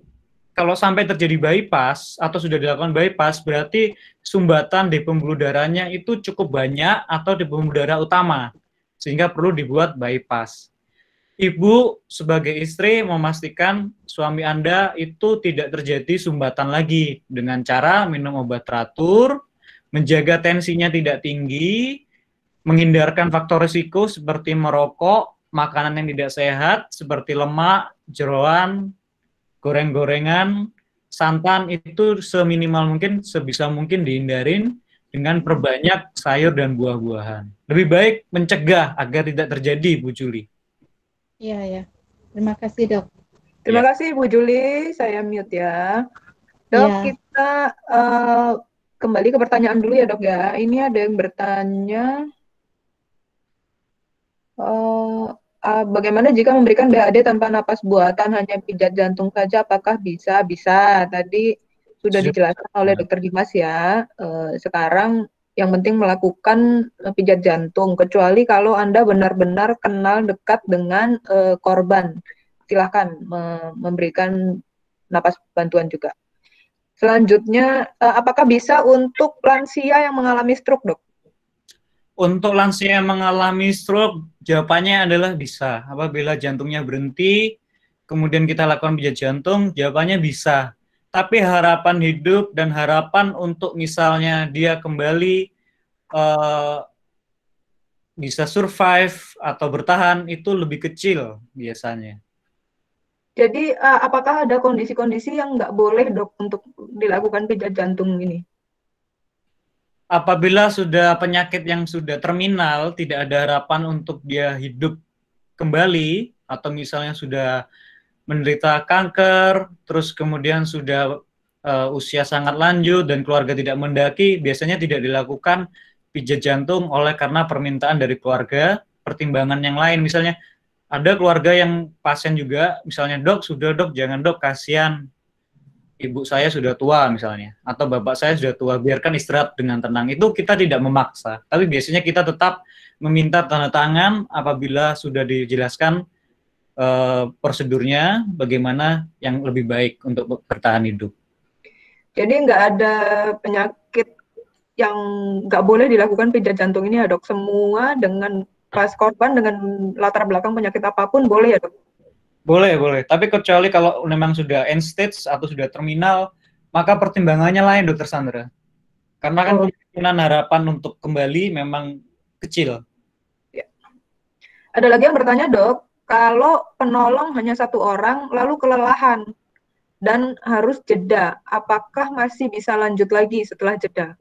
Kalau sampai terjadi bypass atau sudah dilakukan bypass, berarti sumbatan di pembuluh darahnya itu cukup banyak atau di pembuluh darah utama, sehingga perlu dibuat bypass. Ibu sebagai istri memastikan suami Anda itu tidak terjadi sumbatan lagi dengan cara minum obat teratur, menjaga tensinya tidak tinggi, menghindarkan faktor risiko seperti merokok, makanan yang tidak sehat seperti lemak, jeroan, goreng-gorengan, santan itu seminimal mungkin, sebisa mungkin dihindarin dengan perbanyak sayur dan buah-buahan. Lebih baik mencegah agar tidak terjadi, Bu Juli. Iya ya. Terima kasih dok. Terima kasih Bu Juli, saya mute ya. Dok, kita kembali ke pertanyaan dulu ya dok ya. Ini ada yang bertanya, bagaimana jika memberikan BAD tanpa napas buatan, hanya pijat jantung saja, apakah bisa? Bisa, tadi sudah dijelaskan oleh Dr. Dimas ya. Sekarang yang penting melakukan pijat jantung, kecuali kalau Anda benar-benar kenal dekat dengan korban. Silahkan memberikan napas bantuan juga. Selanjutnya, apakah bisa untuk lansia yang mengalami stroke, dok? Untuk lansia yang mengalami stroke, jawabannya adalah bisa. Apabila jantungnya berhenti, kemudian kita lakukan pijat jantung, jawabannya bisa. Tapi harapan hidup dan harapan untuk misalnya dia kembali bisa survive atau bertahan itu lebih kecil biasanya. Jadi apakah ada kondisi-kondisi yang nggak boleh dok untuk dilakukan pijat jantung ini? Apabila sudah penyakit yang sudah terminal, tidak ada harapan untuk dia hidup kembali, atau misalnya sudah menderita kanker, terus kemudian sudah usia sangat lanjut dan keluarga tidak mendaki, biasanya tidak dilakukan pijat jantung oleh karena permintaan dari keluarga, pertimbangan yang lain. Misalnya ada keluarga yang pasien juga, misalnya dok, sudah dok, jangan dok, kasihan ibu saya sudah tua misalnya, atau bapak saya sudah tua, biarkan istirahat dengan tenang. Itu kita tidak memaksa, tapi biasanya kita tetap meminta tanda tangan apabila sudah dijelaskan prosedurnya, bagaimana yang lebih baik untuk bertahan hidup. Jadi nggak ada penyakit yang nggak boleh dilakukan pijat jantung ini ya dok? Semua dengan pas korban dengan latar belakang penyakit apapun boleh ya dok? Boleh. Tapi kecuali kalau memang sudah end stage atau sudah terminal, maka pertimbangannya lain, Dokter Sandra. Karena kan kemungkinan harapan untuk kembali memang kecil. Ya. Ada lagi yang bertanya, dok, kalau penolong hanya satu orang, lalu kelelahan dan harus jeda, apakah masih bisa lanjut lagi setelah jeda?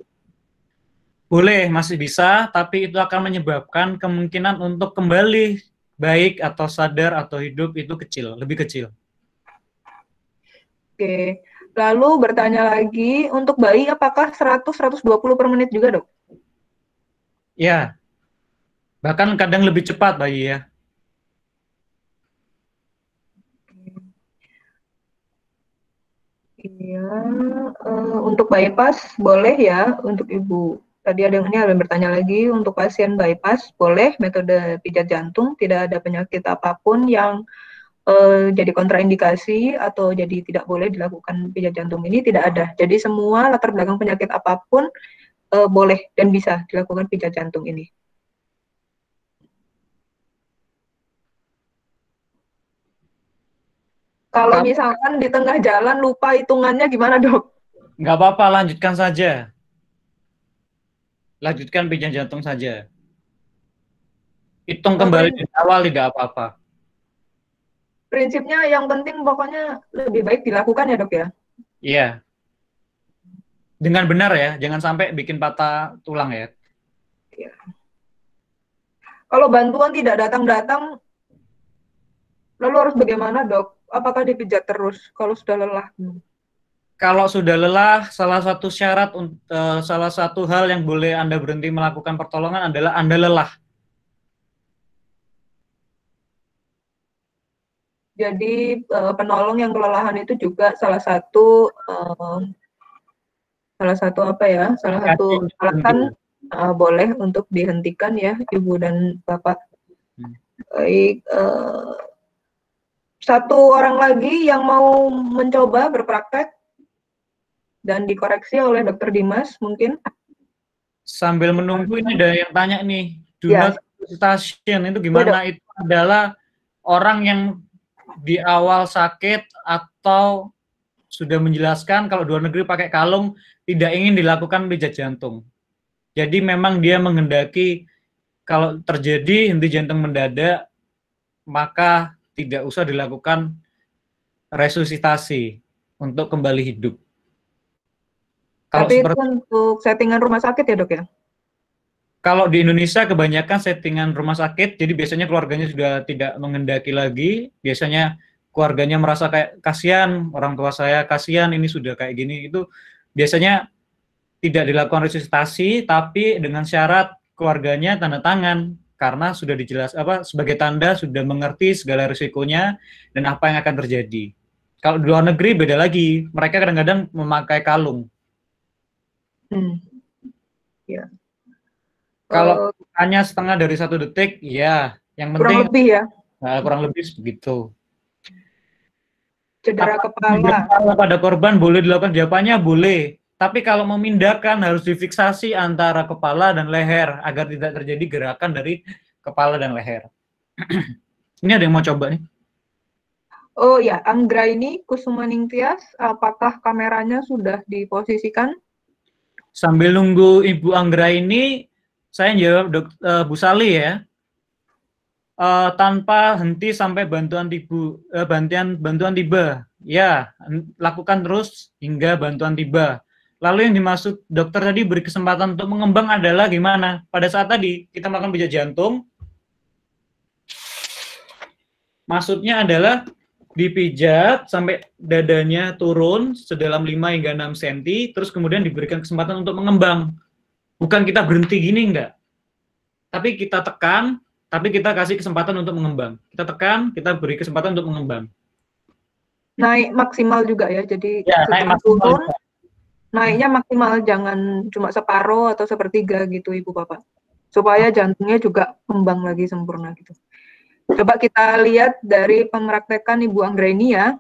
Boleh, masih bisa, tapi itu akan menyebabkan kemungkinan untuk kembali baik atau sadar atau hidup itu kecil, lebih kecil. Oke, lalu bertanya lagi, untuk bayi apakah 100-120 per menit juga dok? Ya, bahkan kadang lebih cepat bayi ya. Iya, untuk bypass boleh ya, untuk ibu. Tadi ada yang bertanya lagi, untuk pasien bypass boleh metode pijat jantung, tidak ada penyakit apapun yang jadi kontraindikasi atau jadi tidak boleh dilakukan pijat jantung ini tidak ada. Jadi semua latar belakang penyakit apapun boleh dan bisa dilakukan pijat jantung ini. Kalau misalkan di tengah jalan lupa hitungannya gimana, Dok? Nggak apa-apa, lanjutkan saja. Lanjutkan pijat jantung saja. Hitung kembali dari awal, tidak apa-apa. Prinsipnya yang penting pokoknya lebih baik dilakukan ya, Dok ya? Iya. Dengan benar ya, jangan sampai bikin patah tulang ya. Iya. Kalau bantuan tidak datang-datang, lalu harus bagaimana, Dok? Apakah dipijat terus kalau sudah lelah? Kalau sudah lelah, salah satu syarat, salah satu hal yang boleh Anda berhenti melakukan pertolongan adalah Anda lelah. Jadi penolong yang kelelahan itu juga salah satu apa ya? Salah satu alasan boleh untuk dihentikan ya, Ibu dan Bapak. Baik. Satu orang lagi yang mau mencoba berpraktek dan dikoreksi oleh Dr. Dimas mungkin. Sambil menunggu ini ada yang tanya nih, do not station itu gimana? Itu adalah orang yang di awal sakit atau sudah menjelaskan kalau di luar negeri pakai kalung tidak ingin dilakukan pijat jantung. Jadi memang dia menghendaki kalau terjadi henti jantung mendadak maka tidak usah dilakukan resusitasi untuk kembali hidup. Tapi itu untuk settingan rumah sakit ya, Dok ya? Kalau di Indonesia kebanyakan settingan rumah sakit, jadi biasanya keluarganya sudah tidak menghendaki lagi, biasanya keluarganya merasa kayak kasihan, orang tua saya kasihan ini sudah kayak gini, itu biasanya tidak dilakukan resusitasi, tapi dengan syarat keluarganya tanda tangan, karena sudah sebagai tanda sudah mengerti segala risikonya dan apa yang akan terjadi. Kalau di luar negeri beda lagi, mereka kadang-kadang memakai kalung. Ya. Kalau hanya setengah dari 1 detik, ya, yang penting kurang lebih ya. Kurang lebih begitu. Cedera kepala pada korban boleh dilakukan, jawabannya boleh. Tapi kalau memindahkan harus difiksasi antara kepala dan leher agar tidak terjadi gerakan dari kepala dan leher. Ini ada yang mau coba nih? Oh ya, Anggraini Kusumaningtyas, apakah kameranya sudah diposisikan? Sambil nunggu Ibu Anggraini, saya jawab Bu Sali ya. Tanpa henti sampai bantuan tiba. Ya, lakukan terus hingga bantuan tiba. Lalu yang dimaksud dokter tadi beri kesempatan untuk mengembang adalah gimana? Pada saat tadi kita melakukan pijat jantung, maksudnya adalah dipijat sampai dadanya turun sedalam 5 hingga 6 cm, terus kemudian diberikan kesempatan untuk mengembang. Bukan kita berhenti gini, enggak. Tapi kita tekan, tapi kita kasih kesempatan untuk mengembang. Kita tekan, kita beri kesempatan untuk mengembang. Naik maksimal juga ya, jadi ya, naik maksimal. Naiknya maksimal, jangan cuma separuh atau sepertiga gitu Ibu Bapak. Supaya jantungnya juga kembang lagi sempurna gitu. Coba kita lihat dari pemraktekan Ibu Anggraini ya.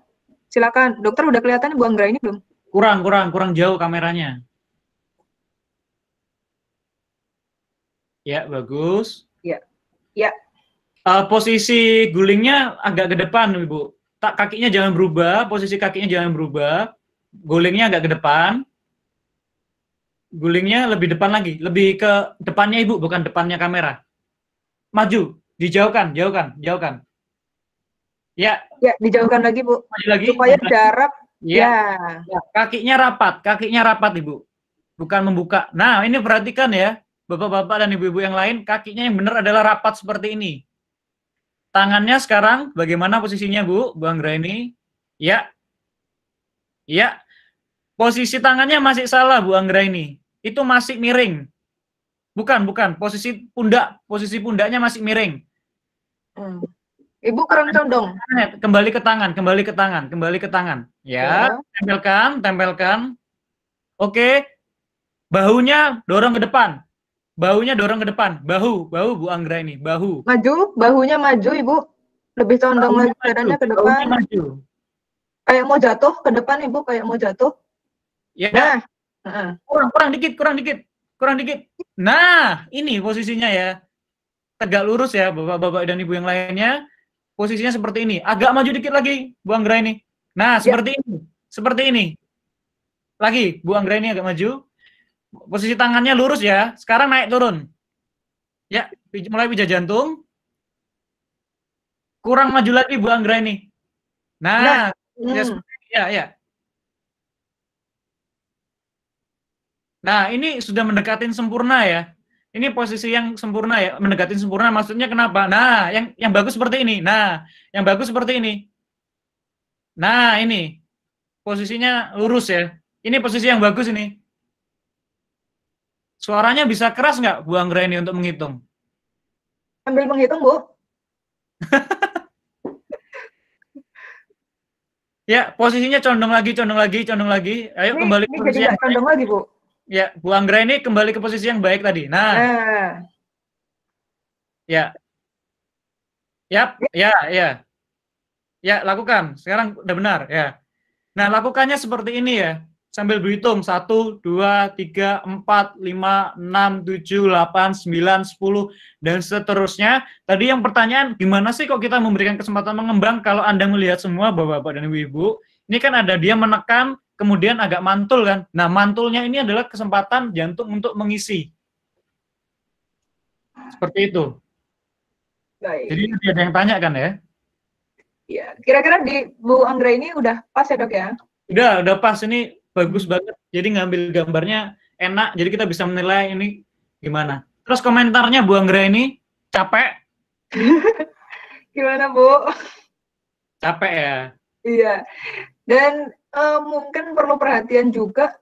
Silakan, dokter udah kelihatan Ibu Anggraini belum? Kurang jauh kameranya. Ya, bagus. Ya. Posisi gulingnya agak ke depan, Ibu. Kakinya jangan berubah, posisi kakinya jangan berubah. Gulingnya agak ke depan. Gulingnya lebih depan lagi, lebih ke depannya Ibu, bukan depannya kamera. Maju, dijauhkan. Ya, dijauhkan lagi Bu. Maju lagi. Supaya jarak. Ya. Kakinya rapat Ibu. Bukan membuka. Nah, ini perhatikan ya, Bapak-bapak dan Ibu-ibu yang lain, kakinya yang benar adalah rapat seperti ini. Tangannya sekarang bagaimana posisinya Bu Anggraini? Ya. Posisi tangannya masih salah Bu Anggraini. Itu masih miring. Bukan. Posisi pundaknya masih miring. Ibu kurang condong. Kembali ke tangan. Ya. Tempelkan. Oke. Bahunya dorong ke depan. Bahu Bu Anggraini. Bahu. Maju, bahunya maju Ibu. Lebih condong lagi badannya ke depan. Maju. Kayak mau jatuh ke depan, Ibu, kayak mau jatuh. Ya. Nah, kurang dikit. Nah, ini posisinya ya. Tegak lurus ya, Bapak-bapak dan Ibu yang lainnya. Posisinya seperti ini. Agak maju dikit lagi, Bu Anggra ini. Nah, seperti ini. Seperti ini. Lagi, Bu Anggra ini agak maju. Posisi tangannya lurus ya. Sekarang naik turun. Ya, mulai pijat jantung. Kurang maju lagi Bu Anggra ini. Nah, ya. Nah, ini sudah mendekatin sempurna ya. Ini posisi yang sempurna ya, mendekatin sempurna maksudnya kenapa? Nah, yang bagus seperti ini. Nah, yang bagus seperti ini. Nah, ini posisinya lurus ya. Ini posisi yang bagus ini. Suaranya bisa keras nggak Bu Anggra ini untuk menghitung? Sambil menghitung, Bu. Ya, posisinya condong lagi. Ayo Ini, kembali ini ke posisi jadi nggak condong lagi, Bu. Ya, Bu Anggra ini kembali ke posisi yang baik tadi. Nah. Ya. Ya, lakukan. Sekarang udah benar, ya. Nah, lakukannya seperti ini ya. Sambil berhitung 1 2 3 4 5 6 7 8 9 10 dan seterusnya. Tadi yang pertanyaan, gimana sih kok kita memberikan kesempatan mengembang kalau Anda melihat semua Bapak-bapak dan Ibu-ibu? Ini kan ada dia menekan kemudian agak mantul kan. Nah, mantulnya ini adalah kesempatan jantung untuk mengisi. Seperti itu. Baik. Jadi ada yang tanya kan ya? Iya, kira-kira di Bu Anggra ini udah pas ya, Dok ya? Udah pas, ini bagus banget. Jadi ngambil gambarnya enak, jadi kita bisa menilai ini gimana. Terus komentarnya Bu Anggra ini capek? Gimana, Bu? Capek ya? Iya. Dan mungkin perlu perhatian juga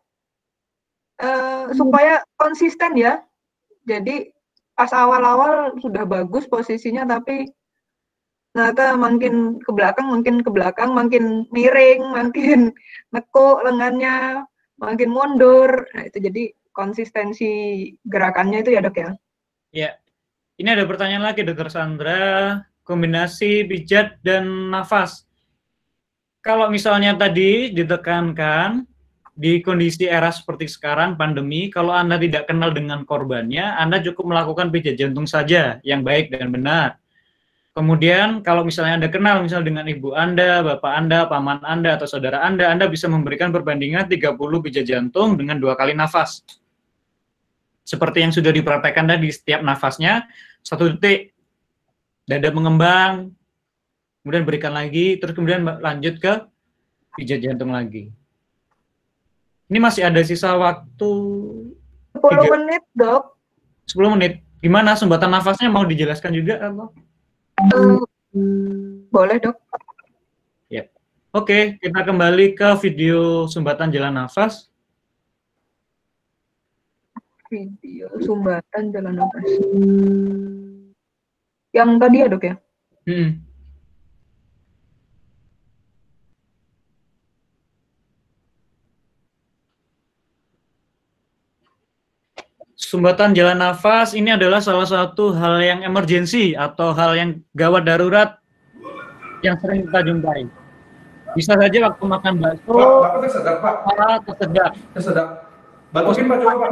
supaya konsisten ya. Jadi pas awal-awal sudah bagus posisinya, tapi ternyata makin ke belakang, makin miring, makin nekuk lengannya, makin mundur. Nah, itu jadi konsistensi gerakannya itu ya, Dok ya? Iya. Ini ada pertanyaan lagi, Dr. Sandra. Kombinasi pijat dan nafas. Kalau misalnya tadi ditekankan, di kondisi era seperti sekarang, pandemi, kalau Anda tidak kenal dengan korbannya, Anda cukup melakukan pijat jantung saja, yang baik dan benar. Kemudian, kalau misalnya Anda kenal misalnya dengan ibu Anda, bapak Anda, paman Anda, atau saudara Anda bisa memberikan perbandingan 30 pijat jantung dengan 2 kali nafas. Seperti yang sudah dipraktekkan tadi, setiap nafasnya 1 detik, dada mengembang, kemudian berikan lagi, terus kemudian lanjut ke pijat jantung lagi. Ini masih ada sisa waktu 10 menit, Dok. 10 menit. Gimana sumbatan nafasnya, mau dijelaskan juga atau? Boleh, Dok. Ya. Oke, kita kembali ke video sumbatan jalan nafas. Video sumbatan jalan nafas. Yang tadi ya, Dok ya? Sumbatan jalan nafas ini adalah salah satu hal yang emergensi atau hal yang gawat darurat yang sering kita jumpai. Bisa saja waktu makan bakso, Bapak tersedak, Pak. Tersedak. Bantuin Pak, coba Pak.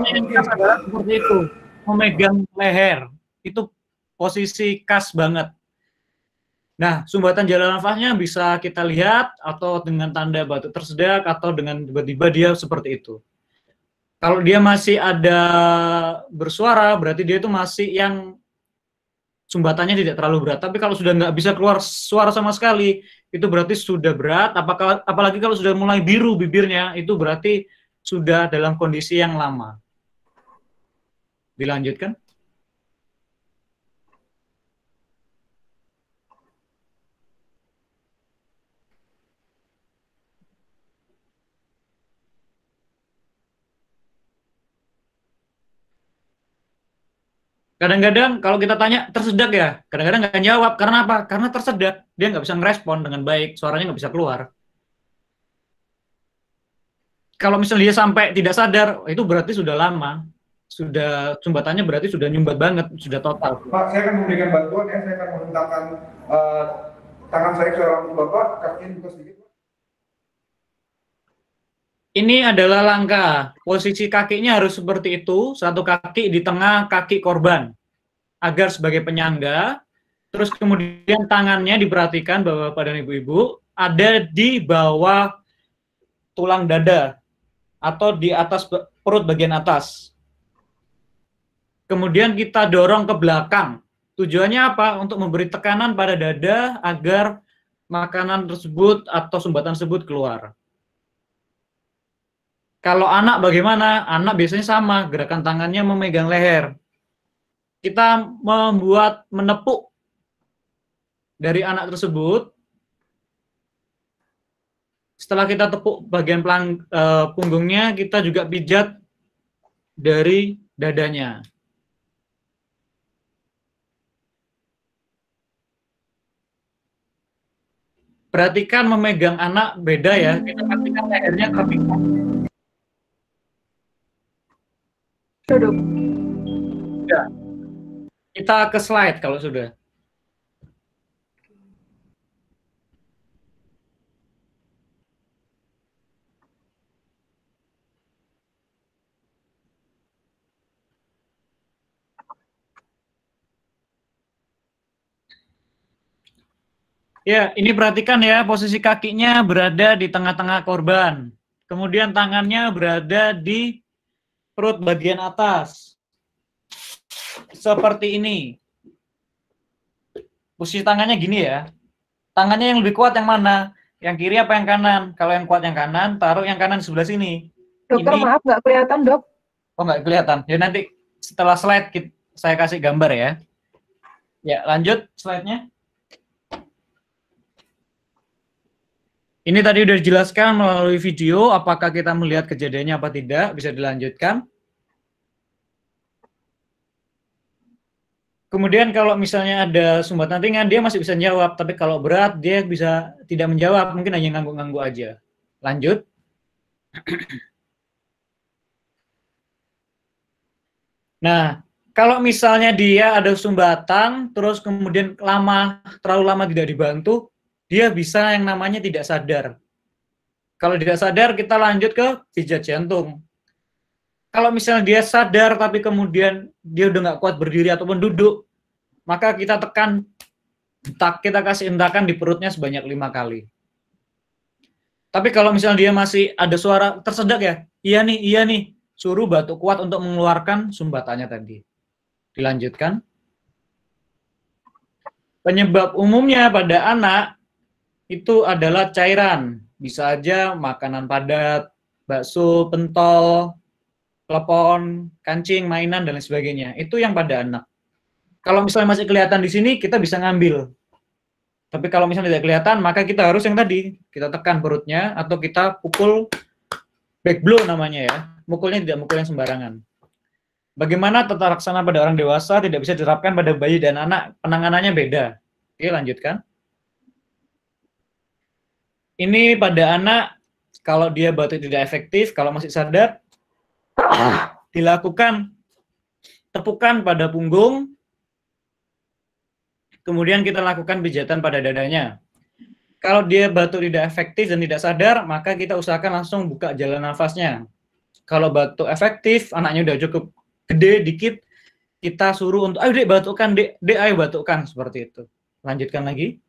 Seperti itu, memegang leher, itu posisi khas banget. Nah, sumbatan jalan nafasnya bisa kita lihat atau dengan tanda batuk tersedak atau dengan tiba-tiba dia seperti itu. Kalau dia masih ada bersuara, berarti dia itu masih yang sumbatannya tidak terlalu berat. Tapi kalau sudah nggak bisa keluar suara sama sekali, itu berarti sudah berat. Apalagi kalau sudah mulai biru bibirnya, itu berarti sudah dalam kondisi yang lama. Dilanjutkan. Kadang-kadang kalau kita tanya tersedak ya, kadang-kadang nggak jawab. Karena apa? Karena tersedak, dia nggak bisa ngerespon dengan baik, suaranya nggak bisa keluar. Kalau misalnya dia sampai tidak sadar, itu berarti sudah lama, sudah sumbatannya berarti sudah nyumbat banget, sudah total. Pak, saya akan memberikan bantuan ya, saya akan memintakan Tangan saya ke lambung Bapak, kakinya dibuka sedikit. Ini adalah langkah. Posisi kakinya harus seperti itu, satu kaki di tengah kaki korban, agar sebagai penyangga. Terus kemudian tangannya diperhatikan Bapak-bapak dan Ibu-ibu ada di bawah tulang dada atau di atas perut bagian atas. Kemudian kita dorong ke belakang. Tujuannya apa? Untuk memberi tekanan pada dada agar makanan tersebut atau sumbatan tersebut keluar. Kalau anak bagaimana? Anak biasanya sama, gerakan tangannya memegang leher. Kita menepuk dari anak tersebut. Setelah kita tepuk bagian punggungnya, kita juga pijat dari dadanya. Perhatikan memegang anak beda ya. Kita perhatikan lehernya terpikat. Duduk. Ya. Kita ke slide kalau sudah. Ya, ini perhatikan ya, posisi kakinya berada di tengah-tengah korban. Kemudian tangannya berada di perut bagian atas. Seperti ini. Posisi tangannya gini ya. Tangannya yang lebih kuat yang mana? Yang kiri apa yang kanan? Kalau yang kuat yang kanan, taruh yang kanan sebelah sini. Dokter, Ini, maaf nggak kelihatan, Dok. oh nggak kelihatan. Ya nanti setelah slide saya kasih gambar ya. Ya, lanjut slide-nya. Ini tadi udah dijelaskan melalui video, apakah kita melihat kejadiannya apa tidak, bisa dilanjutkan. Kemudian kalau misalnya ada sumbatan ringan, dia masih bisa menjawab, tapi kalau berat, dia bisa tidak menjawab, mungkin hanya ngangguk-ngangguk aja. Lanjut. Nah, kalau misalnya dia ada sumbatan, terus kemudian terlalu lama tidak dibantu, dia bisa yang namanya tidak sadar. Kalau tidak sadar, kita lanjut ke pijat jantung. Kalau misalnya dia sadar, tapi kemudian dia udah nggak kuat berdiri ataupun duduk, maka kita kita kasih hentakan di perutnya sebanyak 5 kali. Tapi kalau misalnya dia masih ada suara tersedak ya, iya nih, suruh batuk kuat untuk mengeluarkan sumbatannya tadi. Dilanjutkan. Penyebab umumnya pada anak itu adalah cairan. Bisa aja makanan padat, bakso, pentol, telepon, kancing, mainan, dan lain sebagainya. Itu yang pada anak. Kalau misalnya masih kelihatan di sini, kita bisa ngambil. Tapi kalau misalnya tidak kelihatan, maka kita harus yang tadi. Kita tekan perutnya, atau kita pukul back blow namanya ya. Mukulnya tidak mukul yang sembarangan. Bagaimana tata laksana pada orang dewasa tidak bisa diterapkan pada bayi dan anak, penanganannya beda. Oke, lanjutkan. Ini pada anak, kalau dia batuk tidak efektif, kalau masih sadar, dilakukan tepukan pada punggung, kemudian kita lakukan pijatan pada dadanya. Kalau dia batuk tidak efektif dan tidak sadar, maka kita usahakan langsung buka jalan nafasnya. Kalau batuk efektif, anaknya udah cukup gede dikit, kita suruh untuk, ayo dek batukkan, dek ayo batukkan, seperti itu. Lanjutkan lagi.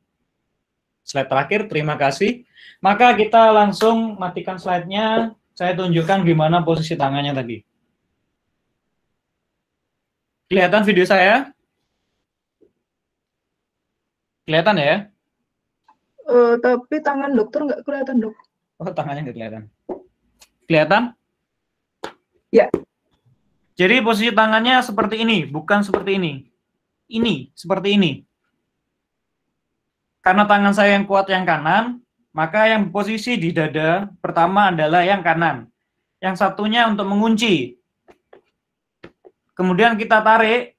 Slide terakhir, terima kasih. Maka kita langsung matikan slide-nya. Saya tunjukkan gimana posisi tangannya tadi. Kelihatan video saya? Kelihatan ya? Tapi tangan dokter nggak kelihatan, Dok. Oh, tangannya nggak kelihatan. Kelihatan? Ya. Jadi posisi tangannya seperti ini, bukan seperti ini. Ini, seperti ini. Karena tangan saya yang kuat yang kanan, maka yang posisi di dada pertama adalah yang kanan. Yang satunya untuk mengunci. Kemudian kita tarik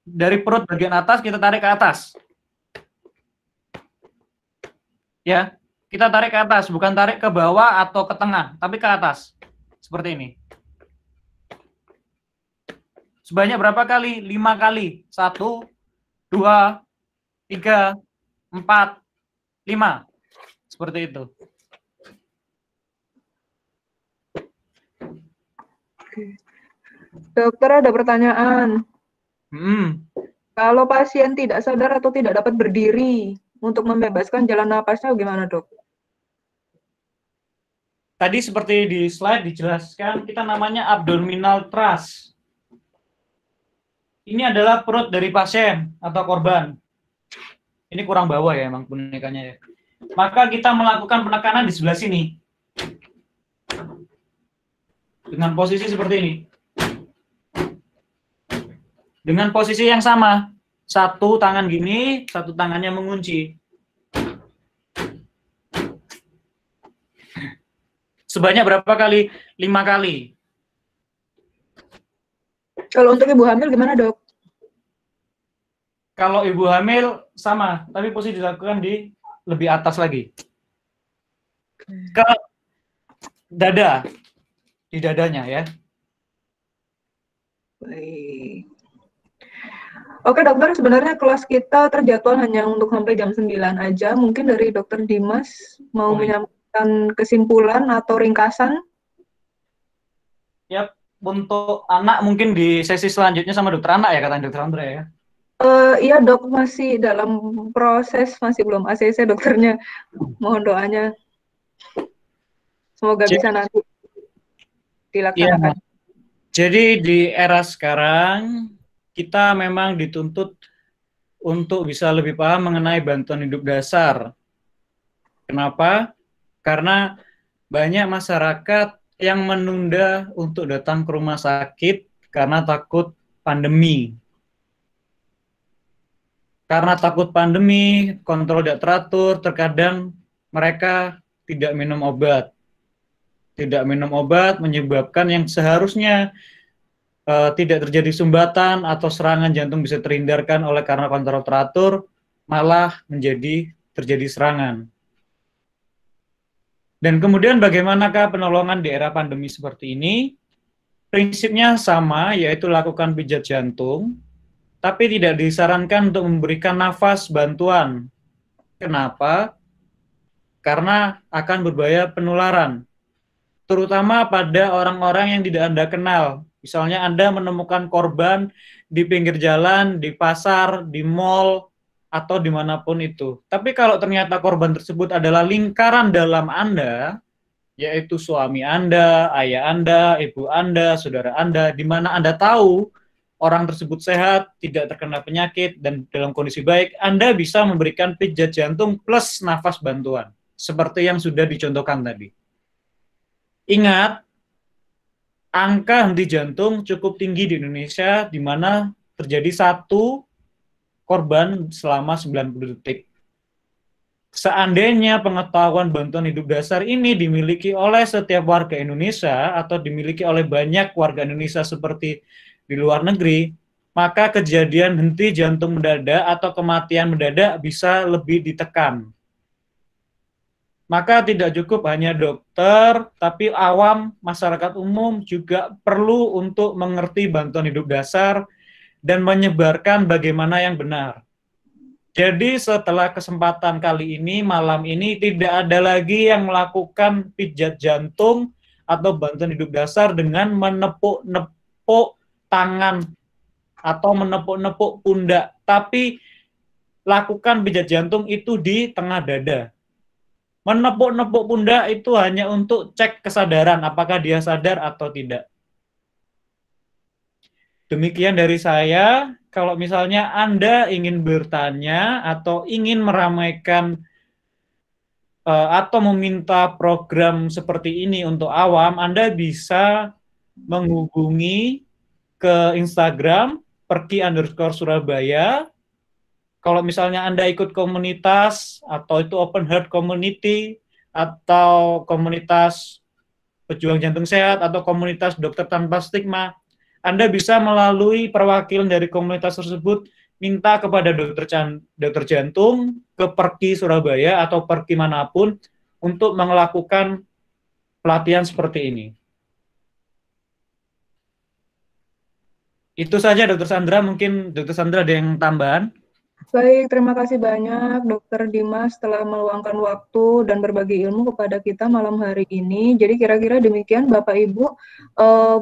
dari perut bagian atas, kita tarik ke atas. Ya, kita tarik ke atas, bukan tarik ke bawah atau ke tengah, tapi ke atas. Seperti ini. Sebanyak berapa kali? 5 kali. 1, 2, 3, 4, 5. Seperti itu. Dokter, ada pertanyaan. Kalau pasien tidak sadar atau tidak dapat berdiri untuk membebaskan jalan napasnya, gimana, Dok? Tadi seperti di slide dijelaskan, kita namanya abdominal thrust. Ini adalah perut dari pasien atau korban. Ini kurang bawah ya emang bonekanya ya. Maka kita melakukan penekanan di sebelah sini. Dengan posisi seperti ini. Dengan posisi yang sama. Satu tangan gini, satu tangannya mengunci. Sebanyak berapa kali? 5 kali. Kalau untuk ibu hamil gimana, Dok? Kalau ibu hamil sama, tapi posisi dilakukan di lebih atas lagi. Ke dada. Di dadanya ya. Baik. Oke, Dokter, sebenarnya kelas kita terjadwal hanya untuk sampai jam 9 aja. Mungkin dari Dokter Dimas mau menyampaikan kesimpulan atau ringkasan? Yap, untuk anak mungkin di sesi selanjutnya sama dokter anak ya, katanya Dokter Andra ya. Iya, Dok, masih dalam proses, masih belum ACC dokternya. Mohon doanya. Semoga bisa nanti dilaksanakan. Ya, jadi di era sekarang kita memang dituntut untuk bisa lebih paham mengenai bantuan hidup dasar. Kenapa? Karena banyak masyarakat yang menunda untuk datang ke rumah sakit karena takut pandemi. Karena takut pandemi, kontrol tidak teratur, terkadang mereka tidak minum obat. Tidak minum obat menyebabkan yang seharusnya tidak terjadi sumbatan atau serangan jantung bisa terhindarkan oleh karena kontrol teratur, malah terjadi serangan. Dan kemudian bagaimanakah penolongan di era pandemi seperti ini? Prinsipnya sama, yaitu lakukan pijat jantung, tapi tidak disarankan untuk memberikan nafas bantuan. Kenapa? Karena akan berbahaya penularan, terutama pada orang-orang yang tidak Anda kenal. Misalnya Anda menemukan korban di pinggir jalan, di pasar, di mall, atau dimanapun itu. Tapi kalau ternyata korban tersebut adalah lingkaran dalam Anda, yaitu suami Anda, ayah Anda, ibu Anda, saudara Anda, di mana Anda tahu orang tersebut sehat, tidak terkena penyakit, dan dalam kondisi baik, Anda bisa memberikan pijat jantung plus nafas bantuan, seperti yang sudah dicontohkan tadi. Ingat, angka henti jantung cukup tinggi di Indonesia, di mana terjadi 1 korban selama 90 detik. Seandainya pengetahuan bantuan hidup dasar ini dimiliki oleh setiap warga Indonesia atau dimiliki oleh banyak warga Indonesia seperti di luar negeri, maka kejadian henti jantung mendadak atau kematian mendadak bisa lebih ditekan. Maka tidak cukup hanya dokter, tapi awam, masyarakat umum juga perlu untuk mengerti bantuan hidup dasar dan menyebarkan bagaimana yang benar. Jadi setelah kesempatan kali ini, malam ini, tidak ada lagi yang melakukan pijat jantung atau bantuan hidup dasar dengan menepuk-nepuk tangan atau menepuk-nepuk pundak, tapi lakukan pijat jantung itu di tengah dada. Menepuk-nepuk pundak itu hanya untuk cek kesadaran, apakah dia sadar atau tidak. Demikian dari saya. Kalau misalnya Anda ingin bertanya atau ingin meramaikan atau meminta program seperti ini untuk awam, Anda bisa menghubungi ke Instagram perki_surabaya. Kalau misalnya Anda ikut komunitas, atau itu Open Heart Community, atau komunitas pejuang jantung sehat, atau komunitas dokter tanpa stigma, Anda bisa melalui perwakilan dari komunitas tersebut minta kepada dokter jantung ke Perki Surabaya atau Perki manapun untuk melakukan pelatihan seperti ini. Itu saja Dokter Sandra, mungkin Dokter Sandra ada yang tambahan? Baik, terima kasih banyak Dokter Dimas telah meluangkan waktu dan berbagi ilmu kepada kita malam hari ini. Jadi kira-kira demikian Bapak Ibu. Eh,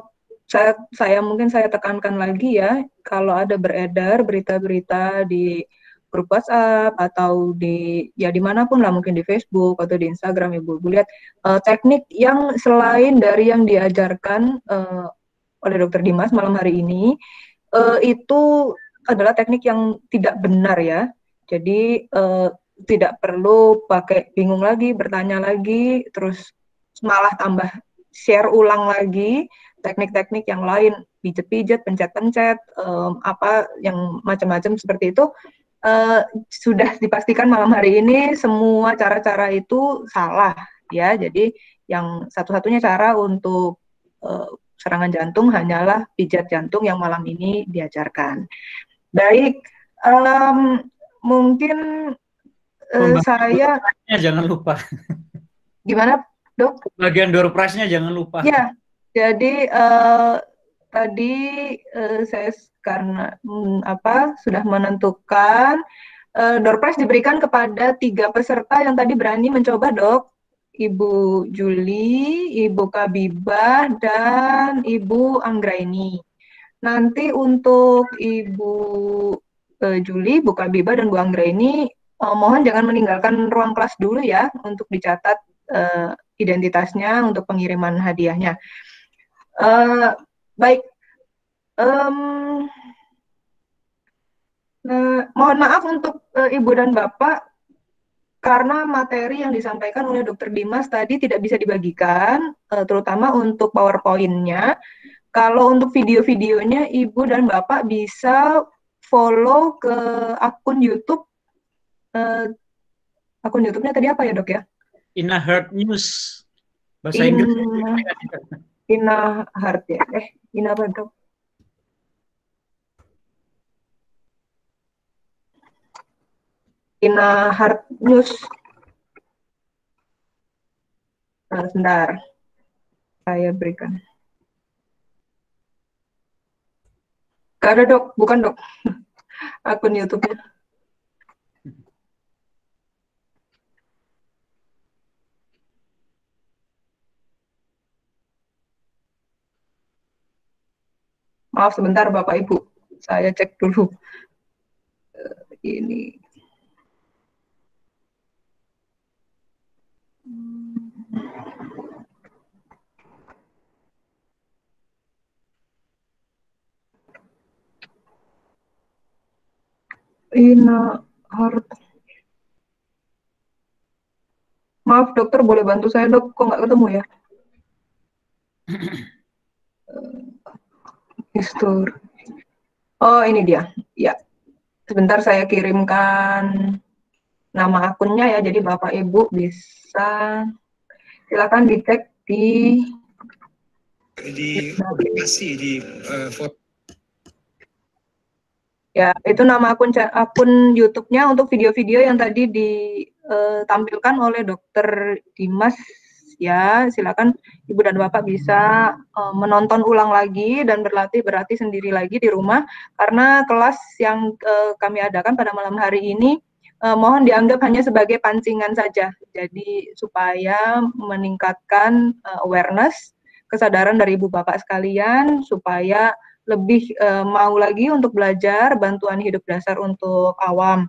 mungkin saya tekankan lagi ya, kalau ada beredar berita-berita di grup WhatsApp atau di ya dimanapun lah, mungkin di Facebook atau di Instagram, Ibu lihat teknik yang selain dari yang diajarkan oleh Dokter Dimas malam hari ini, itu adalah teknik yang tidak benar ya. Jadi tidak perlu pakai bingung lagi, bertanya lagi, terus malah tambah share ulang lagi teknik-teknik yang lain, pijat-pijat, pencet-pencet, apa yang macam-macam seperti itu. Sudah dipastikan malam hari ini semua cara-cara itu salah ya. Jadi yang satu-satunya cara untuk serangan jantung hanyalah pijat jantung yang malam ini diajarkan. Baik, mungkin saya jangan lupa. Gimana, Dok? Bagian door prize-nya jangan lupa. Ya, jadi tadi saya karena sudah menentukan door prize diberikan kepada 3 peserta yang tadi berani mencoba, Dok. Ibu Juli, Ibu Kabibah, dan Ibu Anggraini. Nanti untuk Ibu Juli, Bu Kabibah, dan Bu Anggraini, mohon jangan meninggalkan ruang kelas dulu ya, untuk dicatat identitasnya untuk pengiriman hadiahnya. Baik, mohon maaf untuk Ibu dan Bapak, karena materi yang disampaikan oleh Dr. Dimas tadi tidak bisa dibagikan, terutama untuk PowerPoint-nya. Kalau untuk video-videonya, Ibu dan Bapak bisa follow ke akun YouTube. Akun YouTube-nya tadi apa ya, Dok ya? Ina Heart News. Bahasa Inggris. Ina Heart ya. Ina apa, Dok? Ina Heart News. Sebentar. Saya berikan. Gak ada, Dok. Bukan, Dok. Akun YouTube-nya. Maaf sebentar Bapak Ibu. Saya cek dulu. Ini. Ina Heart. Maaf dokter, boleh bantu saya dok? Kok nggak ketemu ya? Histori. Oh ini dia. Ya. Sebentar saya kirimkan nama akunnya ya. Jadi Bapak Ibu bisa silakan dicek di ya, itu nama akun YouTube-nya untuk video-video yang tadi ditampilkan oleh Dokter Dimas ya. Silakan Ibu dan Bapak bisa menonton ulang lagi dan berlatih sendiri lagi di rumah, karena kelas yang kami adakan pada malam hari ini mohon dianggap hanya sebagai pancingan saja. Jadi supaya meningkatkan awareness, kesadaran dari Ibu Bapak sekalian, supaya lebih mau lagi untuk belajar bantuan hidup dasar untuk awam.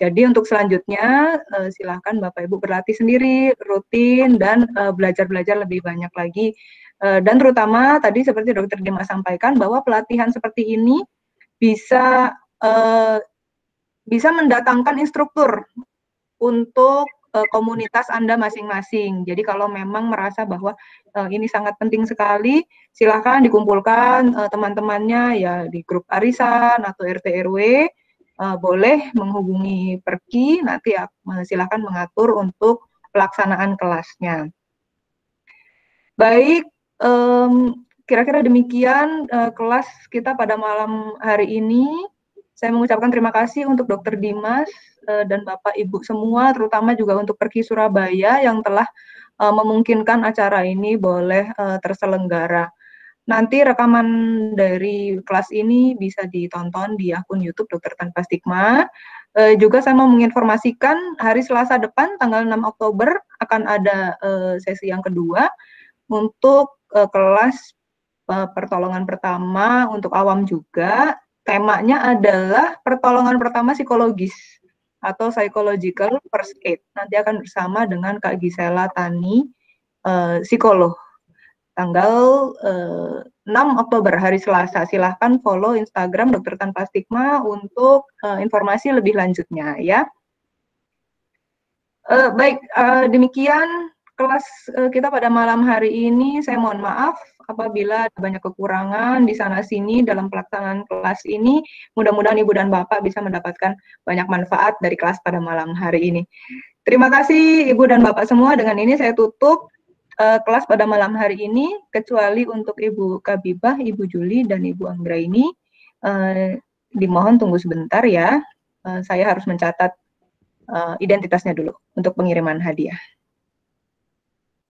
Jadi untuk selanjutnya silahkan Bapak Ibu berlatih sendiri, rutin, dan belajar-belajar lebih banyak lagi. Dan terutama tadi seperti Dokter Dimas sampaikan bahwa pelatihan seperti ini bisa mendatangkan instruktur untuk komunitas Anda masing-masing. Jadi kalau memang merasa bahwa ini sangat penting sekali, silahkan dikumpulkan teman-temannya ya di grup arisan atau RT RW, boleh menghubungi Perki, nanti silahkan mengatur untuk pelaksanaan kelasnya. Baik, kira-kira demikian kelas kita pada malam hari ini. Saya mengucapkan terima kasih untuk Dokter Dimas dan Bapak Ibu semua, terutama juga untuk Perki Surabaya yang telah memungkinkan acara ini boleh terselenggara. Nanti rekaman dari kelas ini bisa ditonton di akun YouTube Dokter Tanpa Stigma. Juga saya mau menginformasikan hari Selasa depan tanggal 6 Oktober akan ada sesi yang kedua untuk kelas pertolongan pertama untuk awam juga. Temanya adalah pertolongan pertama psikologis atau psychological first aid. Nanti akan bersama dengan Kak Gisela Tani, psikolog. Tanggal 6 Oktober hari Selasa. Silahkan follow Instagram Dokter Tanpa Stigma untuk informasi lebih lanjutnya ya. Baik, demikian kelas kita pada malam hari ini. Saya mohon maaf apabila ada banyak kekurangan di sana sini dalam pelaksanaan kelas ini. Mudah-mudahan Ibu dan Bapak bisa mendapatkan banyak manfaat dari kelas pada malam hari ini. Terima kasih Ibu dan Bapak semua. Dengan ini saya tutup kelas pada malam hari ini, kecuali untuk Ibu Kabibah, Ibu Juli, dan Ibu Anggra ini. Dimohon tunggu sebentar ya. Saya harus mencatat identitasnya dulu untuk pengiriman hadiah.